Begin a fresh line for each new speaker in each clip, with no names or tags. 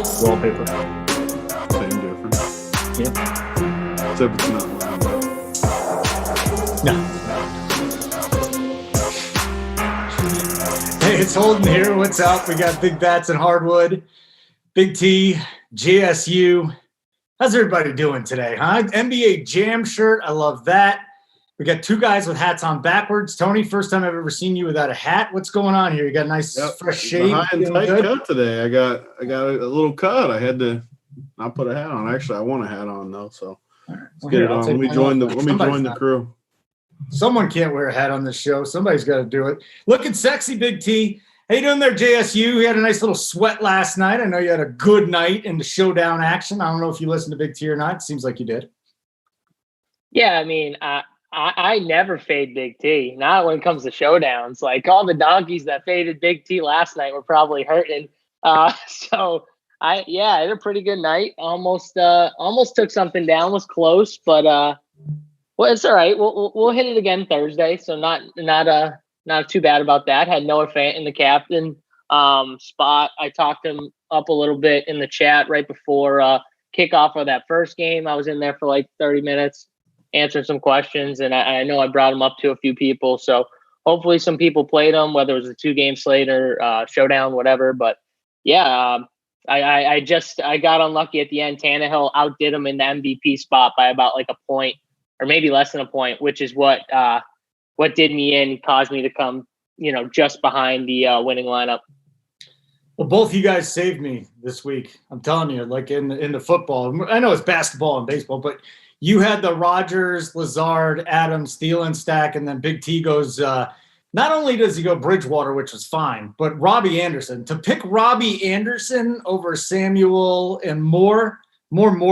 Wallpaper.
Same difference.
Yeah.
Except it's not round.
No. Hey, it's Holden here. What's up? We got Big Bats and Hardwood, BigT, JSU. How's everybody doing today, huh? NBA Jam shirt. I love that. We got two guys with hats on backwards. Tony, first time I've ever seen you without a hat. What's going on here? You got a nice fresh shave.
High and tight cut today. I got a little cut. I had to not put a hat on. Actually, I want a hat on though. So let's get it on. Let me join the crew.
Someone can't wear a hat on this show. Somebody's got to do it. Looking sexy, Big T. How you doing there, JSU? You had a nice little sweat last night. I know you had a good night in the showdown action. I don't know if you listened to Big T or not. It seems like you did.
Yeah, I mean, I never fade Big T. Not when it comes to showdowns. Like all the donkeys that faded Big T last night were probably hurting. So I had a pretty good night. Almost took something down. Was close, but well, it's all right. We'll hit it again Thursday. So not too bad about that. Had Noah Fant in the captain spot. I talked him up a little bit in the chat right before kickoff of that first game. I was in there for like 30 minutes. Answering some questions, and I know I brought him up to a few people, so hopefully some people played him, whether it was a 2-game slate or showdown, whatever. But yeah, I got unlucky at the end. Tannehill outdid him in the MVP spot by about like a point, or maybe less than a point, which is what did me in, caused me to come, just behind the winning lineup.
Well, both of you guys saved me this week. I'm telling you, like in the football. I know it's basketball and baseball, but you had the Rodgers, Lazard, Adams, Thielen stack, and then Big T goes not only does he go Bridgewater, which was fine, but Robbie Anderson. To pick Robbie Anderson over Samuel and more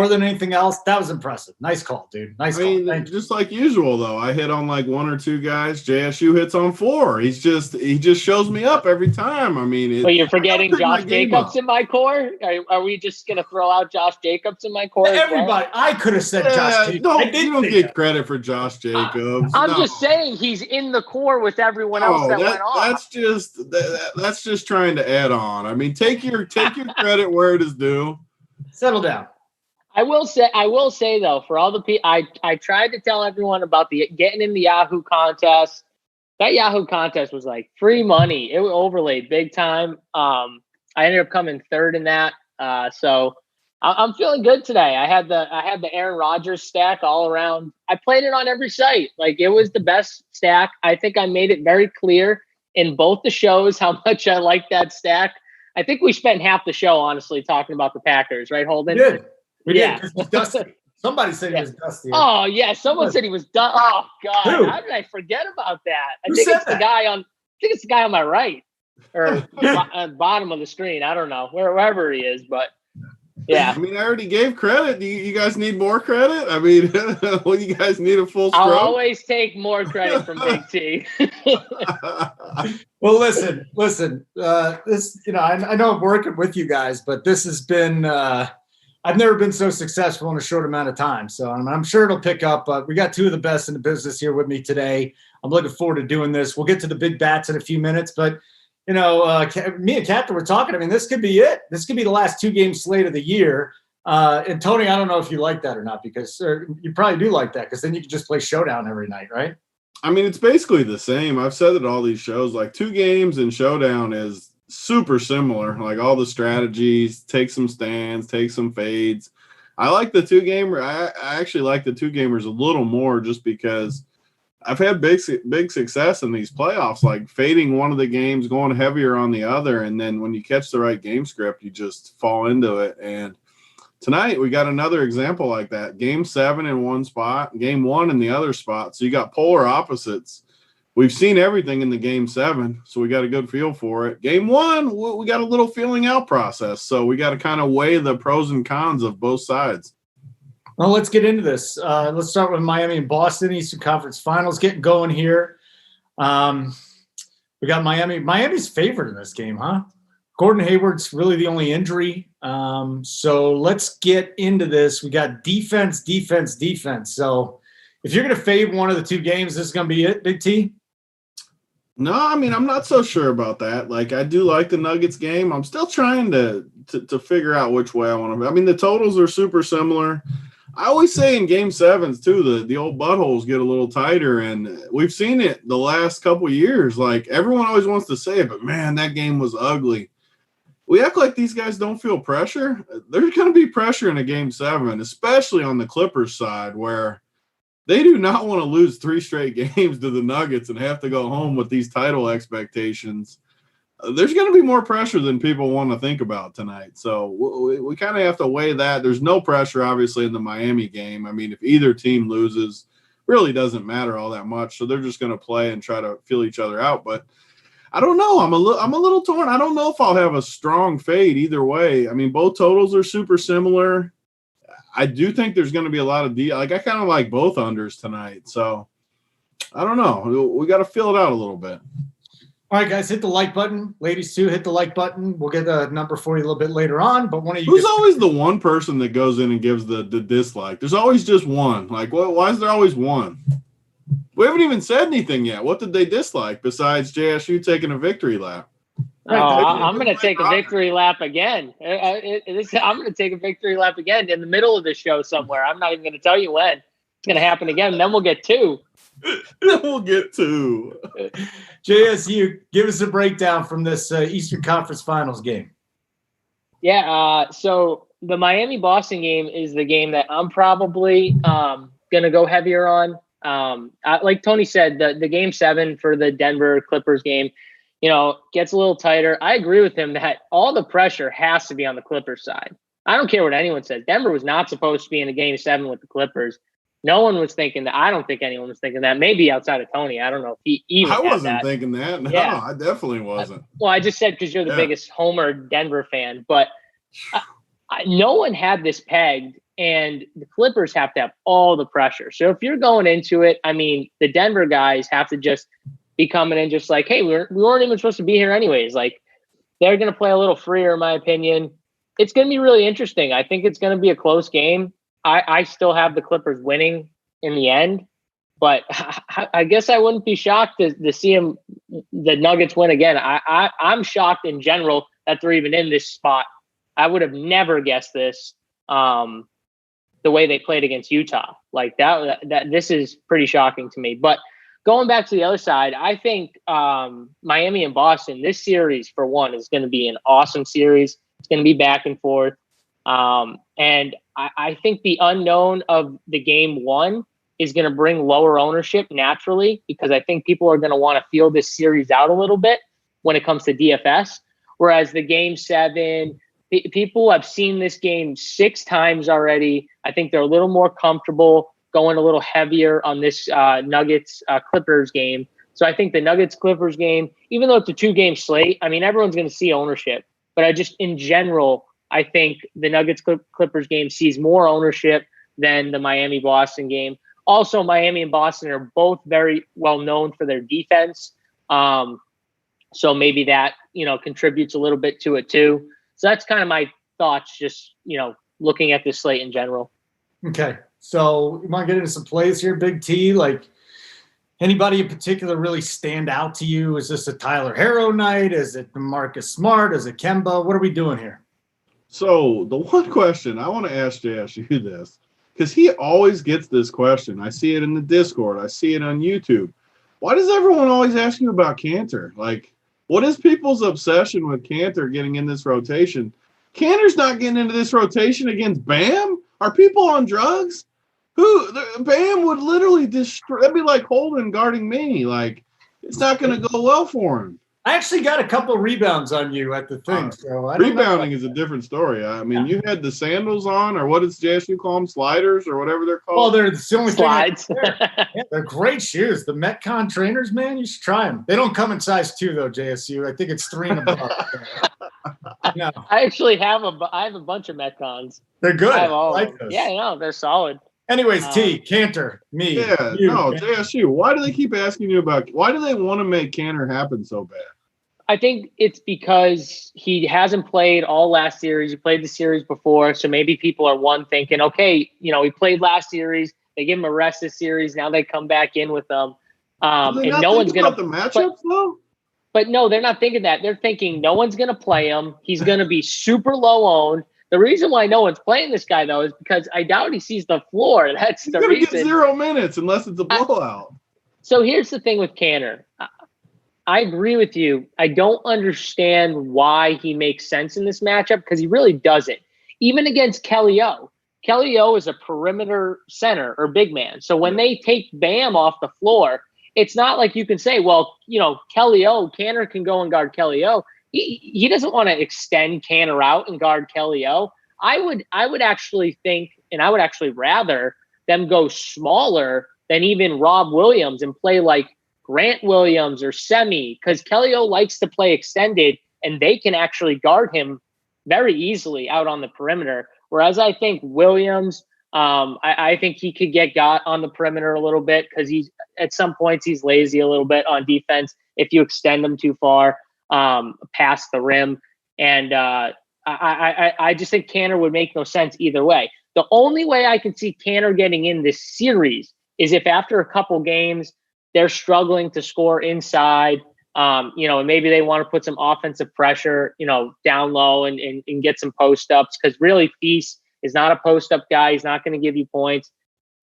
than anything else, that was impressive. Nice call, dude. Nice call. Thank you.
Just like usual, though. I hit on like 1 or 2 guys. JSU hits on 4. He just shows me up every time. I mean,
but you're forgetting Josh Jacobs in my core? Are we just going to throw out Josh Jacobs in my core?
Everybody, I could have said Josh Jacobs.
You don't get credit for Josh Jacobs.
I'm just saying he's in the core with everyone else that went off.
That's just trying to add on. I mean, take your credit where it is due.
Settle down.
I will say though, for all the people, I tried to tell everyone about getting in the Yahoo contest. That Yahoo contest was like free money. It was overlaid big time. I ended up coming third in that. So I'm feeling good today. I had the Aaron Rodgers stack all around. I played it on every site. Like it was the best stack. I think I made it very clear in both the shows how much I liked that stack. I think we spent half the show honestly talking about the Packers, right, Holden?
We did. We did. He's dusty. Somebody said he was dusty.
Oh yeah, someone said he was dusty. Oh God, how did I forget about that? I think it's the guy on my right or bottom of the screen. I don't know wherever he is, but yeah.
I mean, I already gave credit. Do you guys need more credit? I mean, well, you guys need a full stroke?
I'll always take more credit from Big T.
Well, listen. This, I know I'm working with you guys, but this has been. I've never been so successful in a short amount of time, so I'm sure it'll pick up. But we got 2 of the best in the business here with me today. I'm looking forward to doing this. We'll get to the big bats in a few minutes, but me and Captain were talking. I mean, this could be it. This could be the last 2-game slate of the year. And Tony, I don't know if you like that or not, because you probably do like that, because then you can just play showdown every night, right?
I mean, it's basically the same. I've said it all these shows. Like 2 games and showdown is super similar. Like all the strategies, take some stands, take some fades. I like the 2-gamer. I actually like the 2-gamers a little more, just because I've had big success in these playoffs, like fading one of the games, going heavier on the other, and then when you catch the right game script, you just fall into it. And tonight we got another example like that. Game 7 in one spot, game 1 in the other spot. So you got polar opposites. We've seen everything in the game 7, so we got a good feel for it. Game 1, we got a little feeling out process, so we got to kind of weigh the pros and cons of both sides.
Well, let's get into this. Let's start with Miami and Boston, Eastern Conference Finals getting going here. We got Miami. Miami's favored in this game, huh? Gordon Hayward's really the only injury. So let's get into this. We got defense. So if you're going to fade one of the 2 games, this is going to be it, Big T?
No, I mean, I'm not so sure about that. Like, I do like the Nuggets game. I'm still trying to figure out which way I want to. I mean, the totals are super similar. I always say in game sevens too, the old buttholes get a little tighter, and we've seen it the last couple of years. Like, everyone always wants to say it, but man, that game was ugly. We act like these guys don't feel pressure. There's going to be pressure in a game seven, especially on the Clippers side, where they do not want to lose 3 straight games to the Nuggets and have to go home with these title expectations. There's going to be more pressure than people want to think about tonight. So we kind of have to weigh that. There's no pressure, obviously, in the Miami game. I mean, if either team loses, really doesn't matter all that much. So they're just going to play and try to feel each other out. But I don't know. I'm a little torn. I don't know if I'll have a strong fade either way. I mean, both totals are super similar. I do think there's going to be a lot of I kind of like both unders tonight. So I don't know. We got to fill it out a little bit.
All right, guys, hit the like button. Ladies too, hit the like button. We'll get a number for you a little bit later on. But one of you
Who's always the one person that goes in and gives the dislike? There's always just one. Like, why is there always one? We haven't even said anything yet. What did they dislike besides JSU taking a victory lap?
I'm going to take a victory lap again. I'm going to take a victory lap again in the middle of the show somewhere. I'm not even going to tell you when. It's going to happen again. And then we'll get 2.
Then we'll get 2.
JSU, give us a breakdown from this Eastern Conference Finals game.
Yeah, so the Miami-Boston game is the game that I'm probably going to go heavier on. Like Tony said, the game 7 for the Denver Clippers game, gets a little tighter. I agree with him that all the pressure has to be on the Clippers side. I don't care what anyone says. Denver was not supposed to be in a game 7 with the Clippers. No one was thinking that. I don't think anyone was thinking that. Maybe outside of Tony. I don't know if he even
I wasn't thinking that. No, yeah. I definitely wasn't.
Well, I just said because you're the biggest Homer Denver fan. But no one had this pegged, and the Clippers have to have all the pressure. So if you're going into it, I mean, the Denver guys have to just be coming in just like, hey, we weren't even supposed to be here anyways. Like, they're going to play a little freer, in my opinion. It's going to be really interesting. I think it's going to be a close game. I still have the Clippers winning in the end, but I guess I wouldn't be shocked to see the Nuggets win again. I'm shocked in general that they're even in this spot. I would have never guessed this, the way they played against Utah. Like that this is pretty shocking to me. But going back to the other side, I think Miami and Boston, this series, for one, is going to be an awesome series. It's going to be back and forth. And I think the unknown of the game 1 is going to bring lower ownership naturally, because I think people are going to want to feel this series out a little bit when it comes to DFS. Whereas the game 7, people have seen this game 6 times already. I think they're a little more comfortable going a little heavier on this Nuggets Clippers game. So I think the Nuggets Clippers game, even though it's a 2-game slate, I mean, everyone's going to see ownership. But in general, I think the Nuggets Clippers game sees more ownership than the Miami Boston game. Also, Miami and Boston are both very well known for their defense. So maybe that, contributes a little bit to it too. So that's kind of my thoughts, just, looking at this slate in general.
Okay. So you want to get into some plays here, Big T? Like, anybody in particular really stand out to you? Is this a Tyler Herro night? Is it Marcus Smart? Is it Kemba? What are we doing here?
So the one question I want to ask JSU this, because he always gets this question. I see it in the Discord. I see it on YouTube. Why does everyone always ask you about Cantor? Like, what is people's obsession with Cantor getting in this rotation? Cantor's not getting into this rotation against Bam? Are people on drugs? Bam would literally destroy. That'd be like Holden guarding me. Like, it's not going to go well for him.
I actually got a couple of rebounds on you at the thing. So
rebounding is a different story. I mean, you had the sandals on, or what does JSU call them? Sliders, or whatever they're called?
Well, they're the only
slides.
They're great shoes. The Metcon trainers, man, you should try them. They don't come in size 2, though, JSU. I think it's 3 and above. No.
I actually have a bunch of Metcons.
They're good.
I have all
I
like them. Yeah, no, they're solid.
Anyways, Cantor, me.
Yeah,
you,
no,
man.
JSU. Why do they keep asking you about? Why do they want to make Cantor happen so bad?
I think it's because he hasn't played all last series. He played the series before, so maybe people are thinking, okay, he played last series. They give him a rest this series. Now they come back in with them.
Do they
And
not
no
think
one's going
about
to
the matchups though?
But no, they're not thinking that. They're thinking no one's going to play him. He's going to be super low owned. The reason why no one's playing this guy, though, is because I doubt he sees the floor. That's
He's
the
going to get
reason.
0 minutes unless it's a blowout.
So here's the thing with Canner. I agree with you. I don't understand why he makes sense in this matchup because he really doesn't. Even against Kelly O. Kelly O is a perimeter center or big man. So when they take Bam off the floor, it's not like you can say, well, Kelly O, Canner can go and guard Kelly O. He doesn't want to extend Canner out and guard Kelly O. I would actually think, and I would actually rather them go smaller than even Rob Williams and play like Grant Williams or Semi, because Kelly O likes to play extended and they can actually guard him very easily out on the perimeter. Whereas I think Williams, I think he could get got on the perimeter a little bit because at some points he's lazy a little bit on defense if you extend him too far past the rim. And I just think Canner would make no sense either way. The only way I can see Canner getting in this series is if after a couple games they're struggling to score inside, and maybe they want to put some offensive pressure, down low and get some post ups, because really Feast is not a post up guy. He's not going to give you points,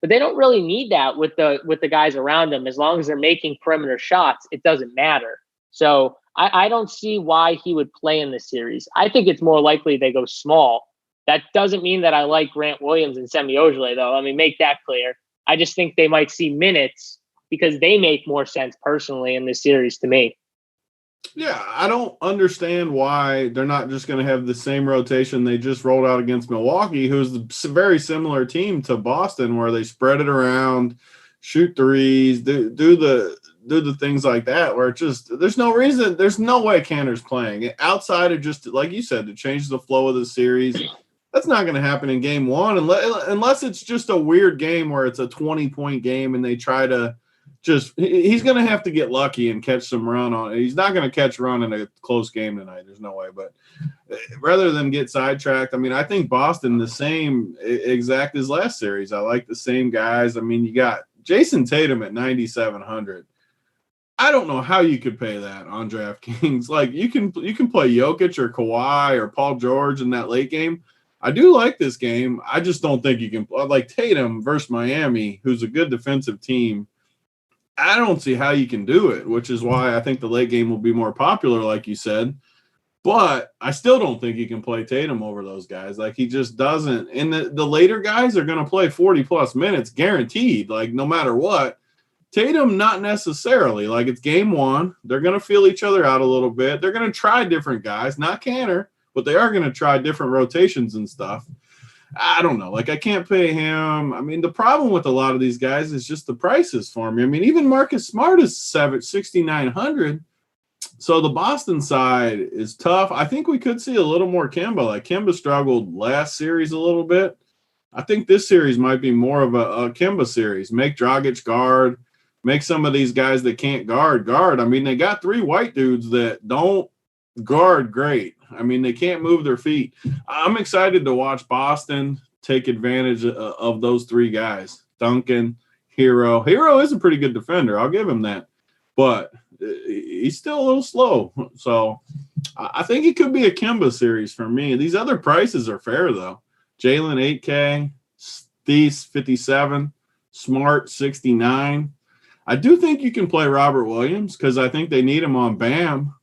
but they don't really need that with the guys around them. As long as they're making perimeter shots, it doesn't matter. So I don't see why he would play in this series. I think it's more likely they go small. That doesn't mean that I like Grant Williams and Semi Ojeleye, though. I mean, make that clear. I just think they might see minutes because they make more sense personally in this series to me.
Yeah, I don't understand why they're not just going to have the same rotation they just rolled out against Milwaukee, who's a very similar team to Boston, where they spread it around, shoot threes, do the things like that, where it just there's no reason, there's no way Canner's playing outside of just, like you said, to change the flow of the series. That's not going to happen in game one unless it's just a weird game where it's a 20-point game and they try to he's going to have to get lucky and catch some run on it. He's not going to catch run in a close game tonight. There's no way. But rather than get sidetracked, I mean, I think Boston the same exact as last series. I like the same guys. I mean, you got Jason Tatum at 9,700. I don't know how you could pay that on DraftKings. Like you can play Jokic or Kawhi or Paul George in that late game. I do like this game. I just don't think you can like Tatum versus Miami, who's a good defensive team. I don't see how you can do it, which is why I think the late game will be more popular, like you said. But I still don't think you can play Tatum over those guys. Like he just doesn't. And the later guys are going to play 40-plus minutes guaranteed, like no matter what. Tatum, not necessarily. Like it's game one. They're going to feel each other out a little bit. They're going to try different guys, not Canner, but they are going to try different rotations and stuff. I don't know. Like I can't pay him. I mean, the problem with a lot of these guys is just the prices for me. I mean, even Marcus Smart is 6,900. So the Boston side is tough. I think we could see a little more Kemba. Like Kemba struggled last series a little bit. I think this series might be more of a Kemba series. Make Dragic guard. Make some of these guys that can't guard. I mean, they got 3 white dudes that don't guard great. I mean, they can't move their feet. I'm excited to watch Boston take advantage of those 3 guys. Duncan, Hero. Hero is a pretty good defender. I'll give him that. But he's still a little slow. So I think it could be a Kemba series for me. These other prices are fair, though. Jalen, 8K. Thies, 57. Smart, 69. I do think you can play Robert Williams because I think they need him on Bam.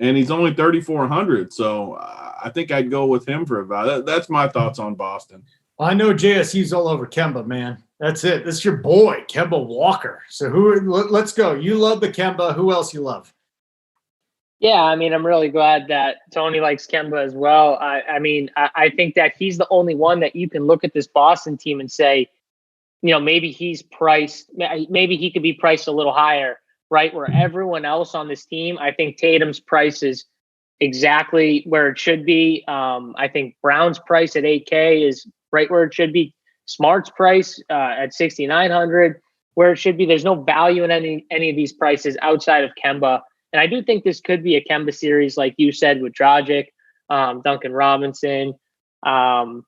And he's only 3,400, so I think I'd go with him for a value. That's my thoughts on Boston.
Well, I know JSU's all over Kemba, man. That's it. This is your boy, Kemba Walker. So let's go. You love the Kemba. Who else you love?
Yeah, I mean, I'm really glad that Tony likes Kemba as well. I mean, I think that he's the only one that you can look at this Boston team and say, maybe he's priced. Maybe he could be priced a little higher. Right, where everyone else on this team, I think Tatum's price is exactly where it should be. I think Brown's price at 8K is right where it should be. Smart's price at 6,900, where it should be. There's no value in any of these prices outside of Kemba, and I do think this could be a Kemba series, like you said, with Dragic, Duncan Robinson, Hero,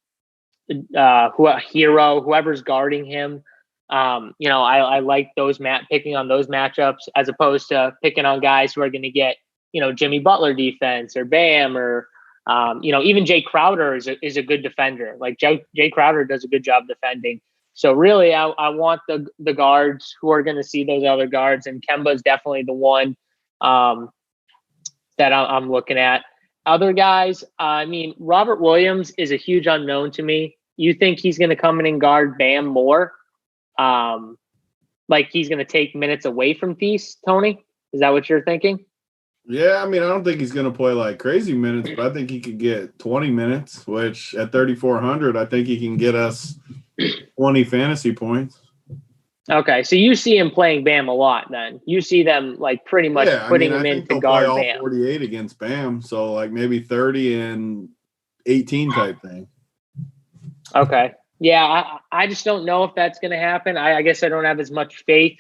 whoever's guarding him. I like those picking on those matchups as opposed to picking on guys who are going to get, Jimmy Butler defense or Bam or, even Jay Crowder is a good defender. Like Jay Crowder does a good job defending. So really, I want the guards who are going to see those other guards, and Kemba is definitely the one that I'm looking at. Other guys, Robert Williams is a huge unknown to me. You think he's going to come in and guard Bam more? Like he's going to take minutes away from Thies, Tony? Is that what you're thinking?
Yeah, I don't think he's going to play like crazy minutes, but I think he could get 20 minutes, which at 3,400, I think he can get us 20 fantasy points.
Okay, so you see him playing Bam a lot then. You see them like pretty much putting him in to guard
play
Bam.
All 48 against Bam, so like maybe 30 and 18 type thing.
Okay. Yeah, I just don't know if that's going to happen. I guess I don't have as much faith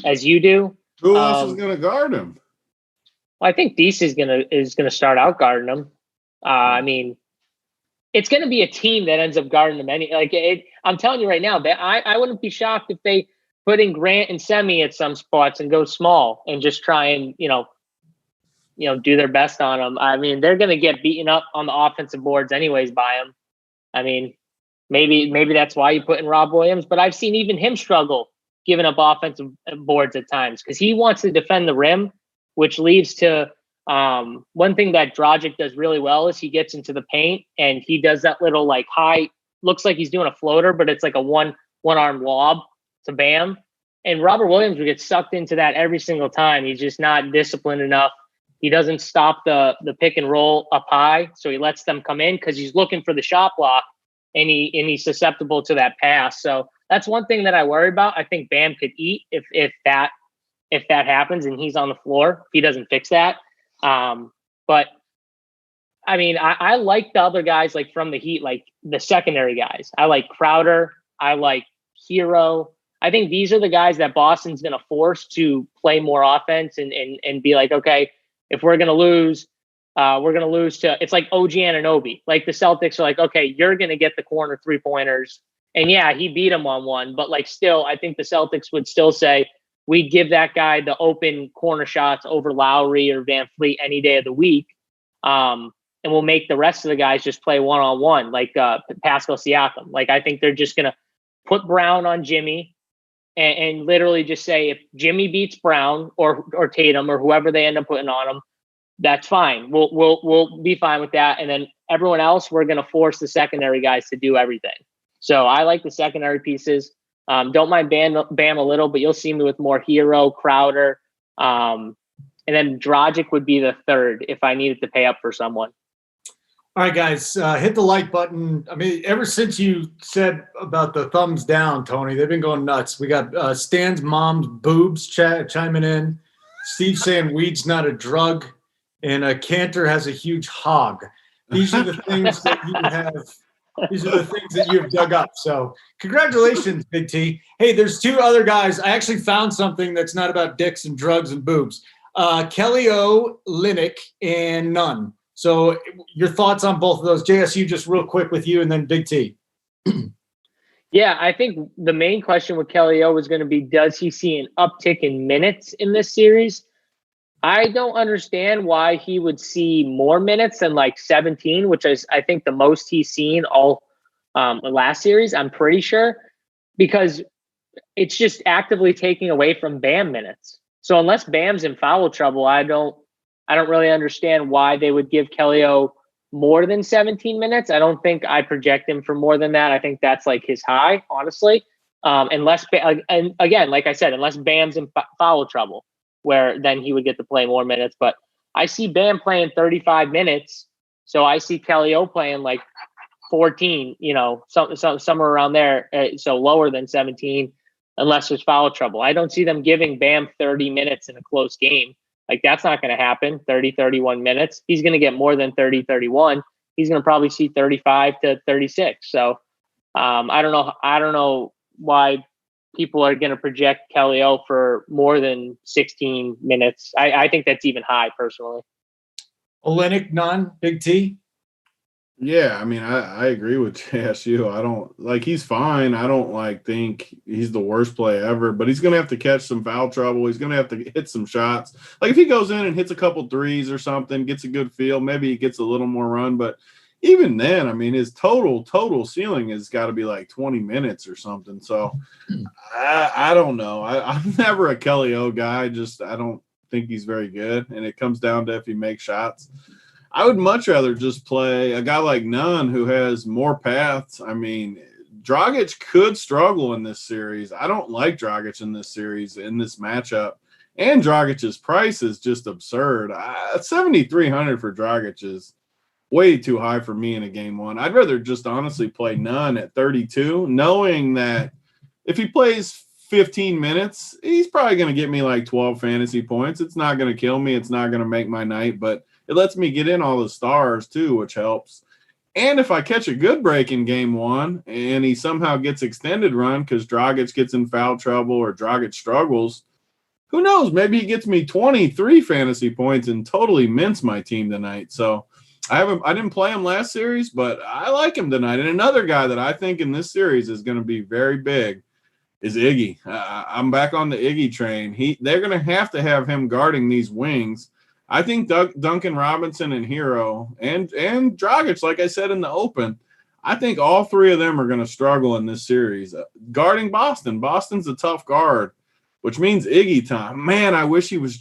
as you do.
Who else is going to guard him?
I think Thies is gonna start out guarding him. It's gonna be a team that ends up guarding him. I'm telling you right now that I wouldn't be shocked if they put in Grant and Semi at some spots and go small and just try and do their best on them. They're gonna get beaten up on the offensive boards anyways by him. Maybe that's why you put in Rob Williams, but I've seen even him struggle giving up offensive boards at times because he wants to defend the rim. Which leads to one thing that Dragic does really well is he gets into the paint and he does that little like high, looks like he's doing a floater, but it's like a one-arm lob to Bam. And Robert Williams would get sucked into that every single time. He's just not disciplined enough. He doesn't stop the pick and roll up high, so he lets them come in because he's looking for the shot block and he's susceptible to that pass. So that's one thing that I worry about. I think Bam could eat if that happens and he's on the floor, if he doesn't fix that. But I like the other guys like from the Heat, like the secondary guys. I like Crowder. I like Hero. I think these are the guys that Boston's going to force to play more offense and be like, okay, if we're going to lose, we're going to lose to, it's like OG Anunoby. Like the Celtics are like, okay, you're going to get the corner 3-pointers. And yeah, he beat him on one, but like still, I think the Celtics would still say, we'd give that guy the open corner shots over Lowry or Van Fleet any day of the week. And we'll make the rest of the guys just play one-on-one, like Pascal Siakam. Like, I think they're just going to put Brown on Jimmy and literally just say, if Jimmy beats Brown or Tatum or whoever they end up putting on him, that's fine. We'll be fine with that. And then everyone else, we're going to force the secondary guys to do everything. So I like the secondary pieces. Don't mind Bam a little, but you'll see me with more Hero, Crowder, and then Dragic would be the third if I needed to pay up for someone.
All right, guys, hit the like button. Ever since you said about the thumbs down, Tony, they've been going nuts. We got Stan's mom's boobs chiming in. Steve saying weed's not a drug, and Cantor has a huge hog. These are the things that you have. These are the things that you have dug up. So congratulations, Big T. Hey, there's two other guys. I actually found something that's not about dicks and drugs and boobs. Kelly O, Linick, and Nunn. So your thoughts on both of those. JSU, just real quick with you, and then Big T.
Yeah, I think the main question with Kelly O was going to be, does he see an uptick in minutes in this series? I don't understand why he would see more minutes than like 17, which is, I think, the most he's seen all last series, I'm pretty sure, because it's just actively taking away from Bam minutes. So unless Bam's in foul trouble, I don't really understand why they would give Kelly O more than 17 minutes. I don't think I project him for more than that. I think that's like his high, honestly. Unless, and again, like I said, unless Bam's in foul trouble, where then he would get to play more minutes. But I see Bam playing 35 minutes. So I see Kelly O playing like 14, somewhere around there. So lower than 17, unless there's foul trouble. I don't see them giving Bam 30 minutes in a close game. Like, that's not going to happen. 30, 31 minutes. He's going to get more than 30, 31. He's going to probably see 35 to 36. So I don't know why people are going to project Kelly O for more than 16 minutes. I think that's even high, personally.
Olenek, Nunn, Big T?
Yeah, I mean, I agree with JSU. I don't like he's fine. I don't think he's the worst play ever, but he's gonna have to catch some foul trouble. He's gonna have to hit some shots. Like if he goes in and hits a couple threes or something, gets a good feel, maybe he gets a little more run. But even then, I mean, his total ceiling has got to be like 20 minutes or something. So I don't know. I'm never a Kelly O guy. I don't think he's very good, and it comes down to if he makes shots. I would much rather just play a guy like Nunn who has more paths. I mean, Dragic could struggle in this series. I don't like Dragic in this series, in this matchup. And Dragic's price is just absurd. 7,300 for Dragic is way too high for me in a game one. I'd rather just honestly play Nunn at 32, knowing that if he plays 15 minutes, he's probably going to get me like 12 fantasy points. It's not going to kill me. It's not going to make my night, but it lets me get in all the stars too, which helps. And if I catch a good break in game one and he somehow gets extended run because Dragic gets in foul trouble or Dragic struggles, who knows? Maybe he gets me 23 fantasy points and totally mints my team tonight. So I didn't play him last series, but I like him tonight. And another guy that I think in this series is going to be very big is Iggy. I'm back on the Iggy train. They're going to have him guarding these wings. I think Duncan Robinson and Hero and Dragic, like I said in the open, I think all three of them are going to struggle in this series. Guarding Boston. Boston's a tough guard, which means Iggy time. Man, I wish he was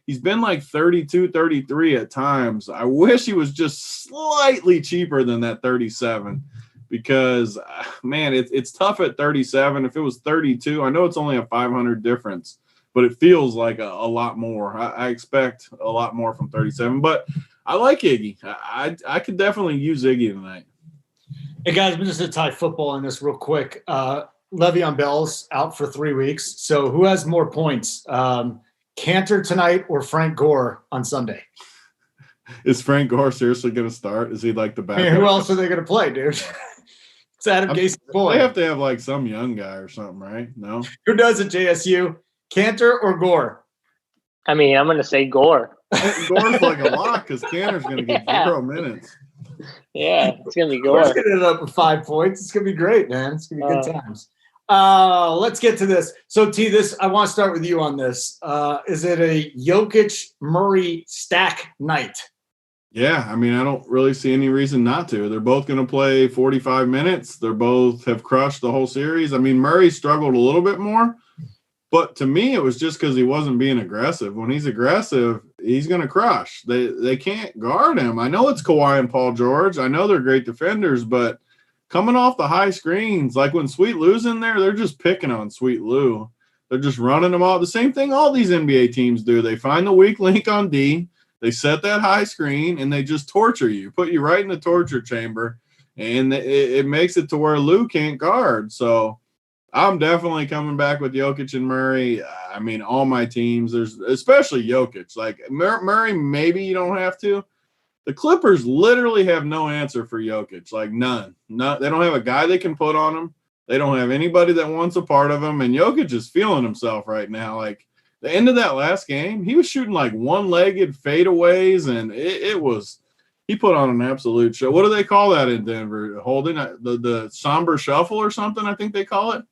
he's been like 32, 33 at times. I wish he was just slightly cheaper than that 37 because, man, it's tough at 37. If it was 32, I know it's only a 500 difference, but it feels like a lot more. I expect a lot more from 37, but I like Iggy. I could definitely use Iggy tonight.
Hey, guys, I'm just going to tie football in this real quick. Le'Veon Bell's out for 3 weeks. So who has more points, Cantor tonight or Frank Gore on Sunday?
Is Frank Gore seriously going to start? Is he like the backup?
I mean, who else are they going to play, dude? It's Adam Gase's boy.
They have to have like some young guy or something, right? No?
Who does it, JSU? Cantor or Gore?
I mean, I'm going to say Gore.
Gore's like a lock because Cantor's going to get 0 minutes.
Yeah, it's going to be Gore.
Gore's going to end up with 5 points. It's going to be great, man. It's going to be good times. Let's get to this. So, T, I want to start with you on this. Is it a Jokic-Murray stack night?
Yeah, I mean, I don't really see any reason not to. They're both going to play 45 minutes. They're both have crushed the whole series. I mean, Murray struggled a little bit more. But to me, it was just because he wasn't being aggressive. When he's aggressive, he's going to crush. They can't guard him. I know it's Kawhi and Paul George. I know they're great defenders, but coming off the high screens, like when Sweet Lou's in there, they're just picking on Sweet Lou. They're just running them all. The same thing all these NBA teams do. They find the weak link on D, they set that high screen, and they just torture you, put you right in the torture chamber, and it makes it to where Lou can't guard. So I'm definitely coming back with Jokic and Murray. I mean, all my teams, there's especially Jokic. Like Murray, maybe you don't have to. The Clippers literally have no answer for Jokic, like none. They don't have a guy they can put on him. They don't have anybody that wants a part of him. And Jokic is feeling himself right now. Like the end of that last game, he was shooting like one-legged fadeaways, and he put on an absolute show. What do they call that in Denver? Holden, the somber shuffle or something, I think they call it.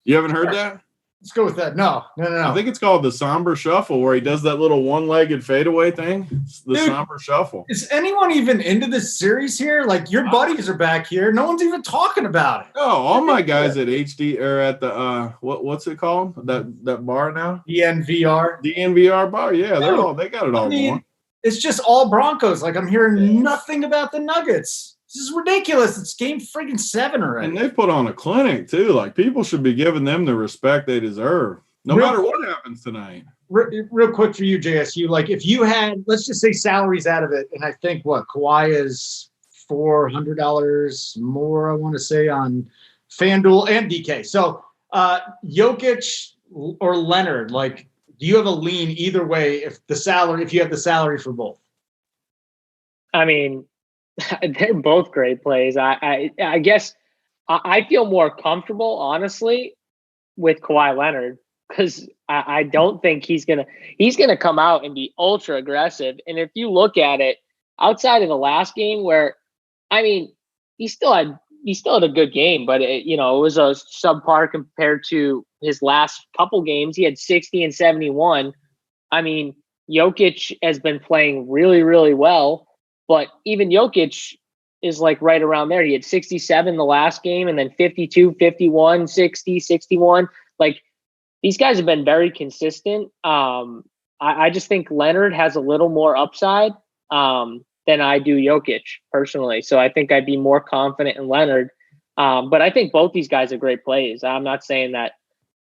You haven't heard that?
Let's go with that. No.
I think it's called the somber shuffle, where he does that little one-legged fadeaway thing. It's the somber shuffle.
Is anyone even into this series here? Like your buddies are back here. No one's even talking about it.
Oh, all my guys at HD or at the what's it called? That bar now?
DNVR.
DNVR bar. Yeah, they got it all going.
It's just all Broncos. Like I'm hearing nothing about the Nuggets. This is ridiculous. It's game freaking 7 already.
And they put on a clinic, too. Like, people should be giving them the respect they deserve, no matter what happens tonight.
Real quick for you, JSU. Like, if you had, let's just say salaries out of it, and I think, Kawhi is $400 more, I want to say, on FanDuel and DK. So, Jokic or Leonard, like, do you have a lean either way if you have the salary for both?
I mean, they're both great plays. I guess I feel more comfortable, honestly, with Kawhi Leonard because I don't think he's gonna come out and be ultra aggressive. And if you look at it outside of the last game, where I mean, he still had a good game, but it was a subpar compared to his last couple games. He had 60 and 71. I mean, Jokic has been playing really, really well, but even Jokic is like right around there. He had 67 the last game, and then 52, 51, 60, 61. Like, these guys have been very consistent. I just think Leonard has a little more upside than I do Jokic personally. So I think I'd be more confident in Leonard. But I think both these guys are great plays. I'm not saying that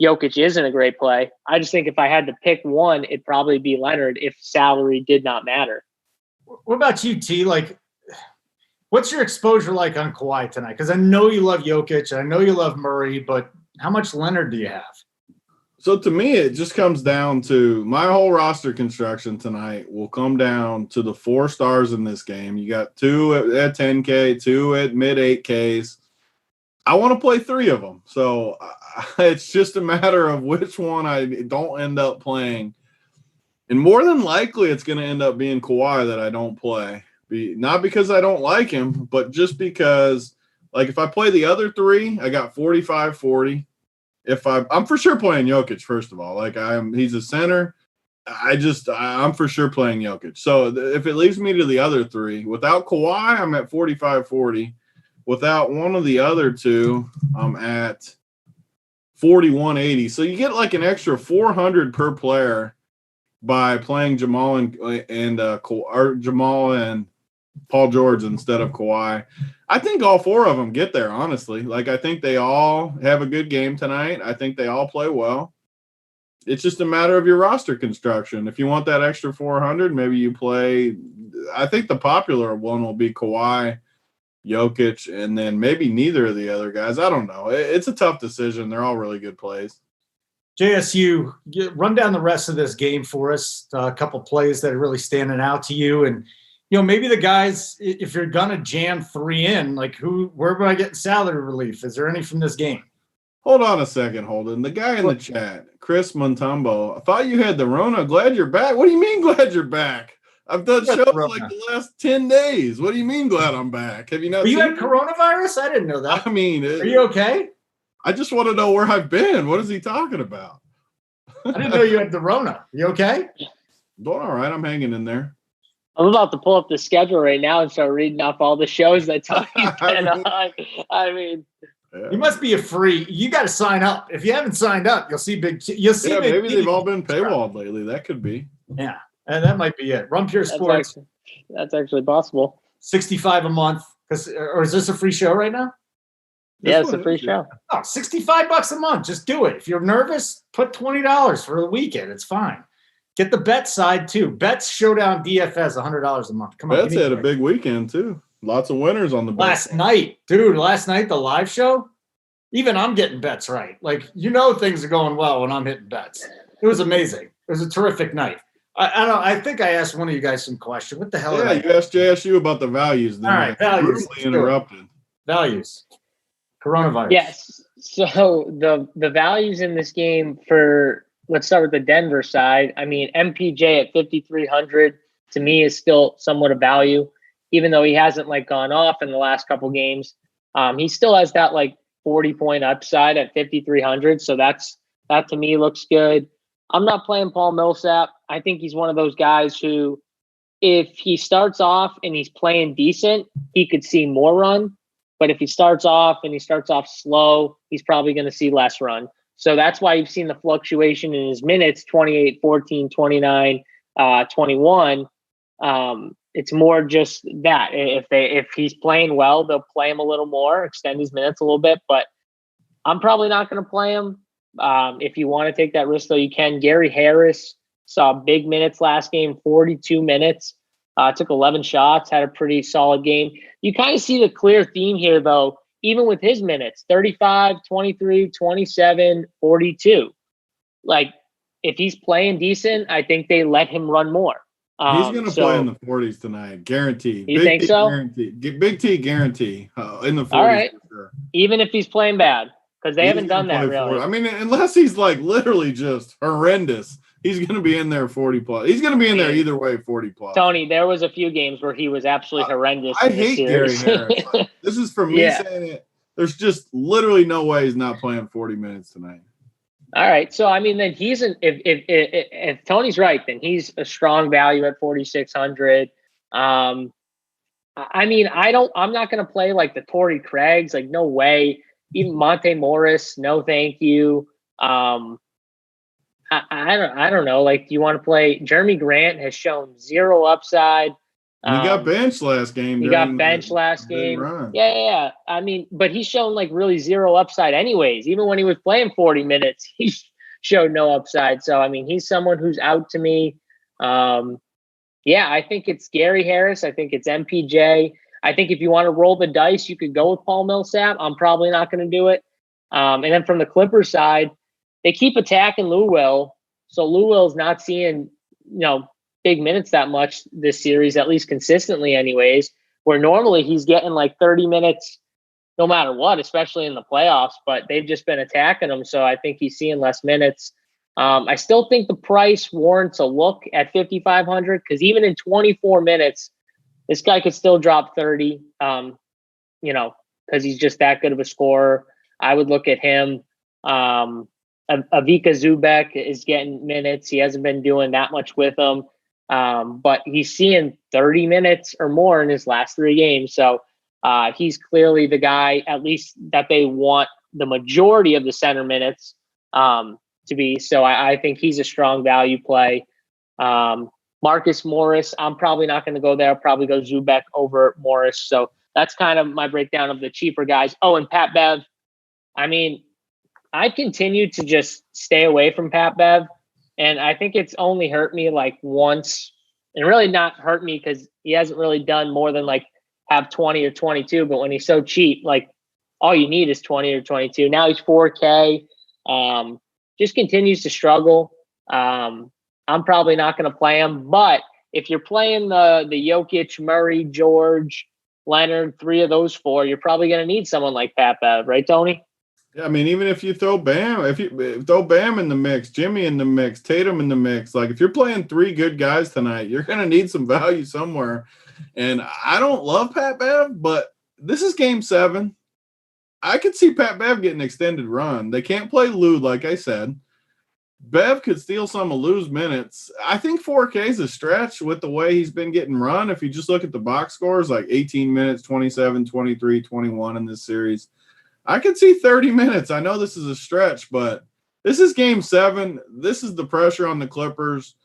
Jokic isn't a great play. I just think if I had to pick one, it'd probably be Leonard if salary did not matter.
What about you, T? Like, what's your exposure like on Kawhi tonight? Because I know you love Jokic, I know you love Murray, but how much Leonard do you have?
So to me, it just comes down to my whole roster construction tonight will come down to the 4 stars in this game. You got 2 at 10K, 2 at mid 8Ks. I want to play 3 of them. So it's just a matter of which one I don't end up playing. And more than likely, it's going to end up being Kawhi that I don't play. Not because I don't like him, but just because, like, if I play the other 3, I got 45-40. I'm for sure playing Jokic, first of all. Like, he's a center. I'm for sure playing Jokic. So if it leaves me to the other 3, without Kawhi, I'm at 45-40. Without one of the other 2, I'm at 41-80. So you get like an extra 400 per player by playing Jamal and Jamal and Paul George instead of Kawhi. I think all 4 of them get there, honestly. Like, I think they all have a good game tonight. I think they all play well. It's just a matter of your roster construction. If you want that extra 400, maybe you play – I think the popular one will be Kawhi, Jokic, and then maybe neither of the other guys. I don't know. It's a tough decision. They're all really good plays.
JSU, run down the rest of this game for us, a couple plays that are really standing out to you. And, maybe the guys, if you're going to jam 3 in, like where would I get salary relief? Is there any from this game?
Hold on a second, Holden. The guy in the chat, Chris Montumbo, I thought you had the Rona. Glad you're back. What do you mean glad you're back? I've done shows like the last 10 days. What do you mean glad I'm back? Have you not
seen had coronavirus? I didn't know that.
I mean,
are you okay?
I just want to know where I've been. What is he talking about?
I didn't know you had the Rona. You okay?
Doing all right. I'm hanging in there.
I'm about to pull up the schedule right now and start reading off all the shows that Tony's been on. I mean,
yeah.
You must be a free. You got to sign up. If you haven't signed up, you'll see big. You'll see.
Yeah,
big
maybe they've all been paywalled lately. That could be.
Yeah, and that might be it. Run Pure Sports.
That's actually possible.
$65 a month. Or is this a free show right now?
Yeah, it's a free show.
Oh, $65 a month. Just do it. If you're nervous, put $20 for the weekend. It's fine. Get the bet side too. Bets Showdown DFS, $100 a month. Come on.
Bets had a big weekend too. Lots of winners on the bet.
Last night, the live show, even I'm getting bets right. Like, things are going well when I'm hitting bets. It was amazing. It was a terrific night. I think I asked one of you guys some question. What the hell?
Yeah, you asked JSU about the values.
All right, values.
Interrupted.
Values. Coronavirus.
Yes. So the values in this game let's start with the Denver side. I mean, MPJ at 5,300 to me is still somewhat a value, even though he hasn't gone off in the last couple games. He still has that 40-point upside at 5,300. So that to me looks good. I'm not playing Paul Millsap. I think he's one of those guys who, if he starts off and he's playing decent, he could see more run. But if he starts off slow, he's probably going to see less run. So that's why you've seen the fluctuation in his minutes, 28, 14, 29, 21. It's more just that. If he's playing well, they'll play him a little more, extend his minutes a little bit. But I'm probably not going to play him. If you want to take that risk, though, you can. Gary Harris saw big minutes last game, 42 minutes. Took 11 shots, had a pretty solid game. You kind of see the clear theme here, though, even with his minutes, 35, 23, 27, 42. If he's playing decent, I think they let him run more.
He's going to play in the 40s tonight, guaranteed.
You think so?
Big T guarantee in the 40s.
All right.
For sure.
Even if he's playing bad, because they haven't done that really.
I mean, unless he's literally just horrendous, he's going to be in there 40 plus. He's going to be in there either way 40 plus.
Tony, there was a few games where he was absolutely horrendous.
I hate Gary Harris. This is for me saying it. There's just literally no way he's not playing 40 minutes tonight.
All right. So, I mean, then he's if Tony's right, then he's a strong value at 4,600. I mean, I'm not going to play like the Torrey Craigs. Like, no way. Even Monte Morris, no thank you. I don't know. Like, do you want to play? Jeremy Grant has shown zero upside.
He got benched last game.
He got benched last game. Yeah. I mean, but he's shown like really zero upside anyways. Even when he was playing 40 minutes, he showed no upside. So, I mean, he's someone who's out to me. Yeah, I think it's Gary Harris. I think it's MPJ. I think if you want to roll the dice, you could go with Paul Millsap. I'm probably not going to do it. And then from the Clippers side, they keep attacking Lou Will. So Lou Will's not seeing, big minutes that much this series, at least consistently anyways, where normally he's getting like 30 minutes no matter what, especially in the playoffs, but they've just been attacking him. So I think he's seeing less minutes. I still think the price warrants a look at 5,500 because even in 24 minutes, this guy could still drop 30, because he's just that good of a scorer. I would look at him. Avika Zubek is getting minutes. He hasn't been doing that much with them, but he's seeing 30 minutes or more in his last 3 games. So he's clearly the guy, at least that they want the majority of the center minutes to be. So I think he's a strong value play. Marcus Morris, I'm probably not going to go there. I'll probably go Zubek over Morris. So that's kind of my breakdown of the cheaper guys. Oh, and Pat Bev. I mean, I continue to just stay away from Pat Bev. And I think it's only hurt me like once, and really not hurt me because he hasn't really done more than like have 20 or 22. But when he's so cheap, like all you need is 20 or 22. Now he's 4K. Just continues to struggle. I'm probably not going to play him. But if you're playing the Jokic, Murray, George, Leonard, 3 of those 4, you're probably going to need someone like Pat Bev, right, Tony?
Yeah, I mean, even if you throw Bam, if you throw Bam in the mix, Jimmy in the mix, Tatum in the mix, like if you're playing 3 good guys tonight, you're going to need some value somewhere. And I don't love Pat Bev, but this is game 7. I could see Pat Bev getting an extended run. They can't play Lou, like I said. Bev could steal some of Lou's minutes. I think 4K is a stretch with the way he's been getting run. If you just look at the box scores, like 18 minutes, 27, 23, 21 in this series. I could see 30 minutes. I know this is a stretch, but this is game 7. This is the pressure on the Clippers.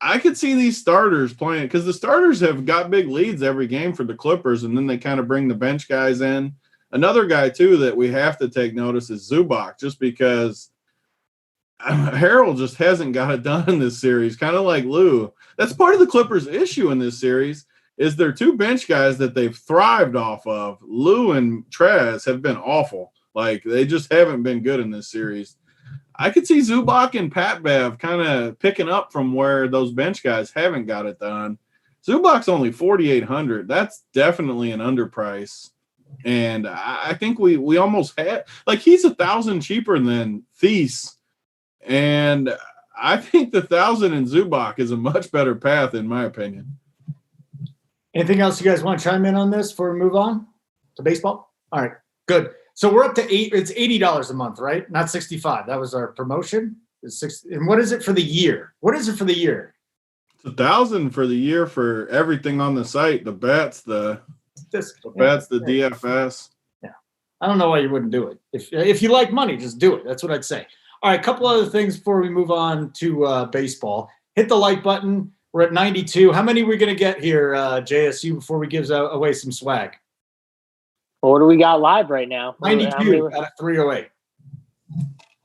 I could see these starters playing because the starters have got big leads every game for the Clippers, and then they kind of bring the bench guys in. Another guy, too, that we have to take notice is Zubac, just because Harrell just hasn't got it done in this series, kind of like Lou. That's part of the Clippers' issue in this series is their 2 bench guys that they've thrived off of. Lou and Trez have been awful. Like, they just haven't been good in this series. I could see Zubac and Pat Bev kind of picking up from where those bench guys haven't got it done. Zubac's only 4,800. That's definitely an underprice. And I think we almost had – like, he's 1,000 cheaper than Thies. And I think the 1,000 in Zubac is a much better path, in my opinion.
Anything else you guys want to chime in on this before we move on to baseball? All right, good. So we're up to it's $80 a month, right? Not 65. That was our promotion. It's 60. And what is it for the year? What is it for the year?
It's 1,000 for the year for everything on the site. The bets, the DFS.
Yeah, I don't know why you wouldn't do it. If you like money, just do it. That's what I'd say. All right, a couple other things before we move on to baseball. Hit the like button. We're at 92. How many are we going to get here, JSU, before we give away some swag?
Well, what do we got live right now?
92 out of 308.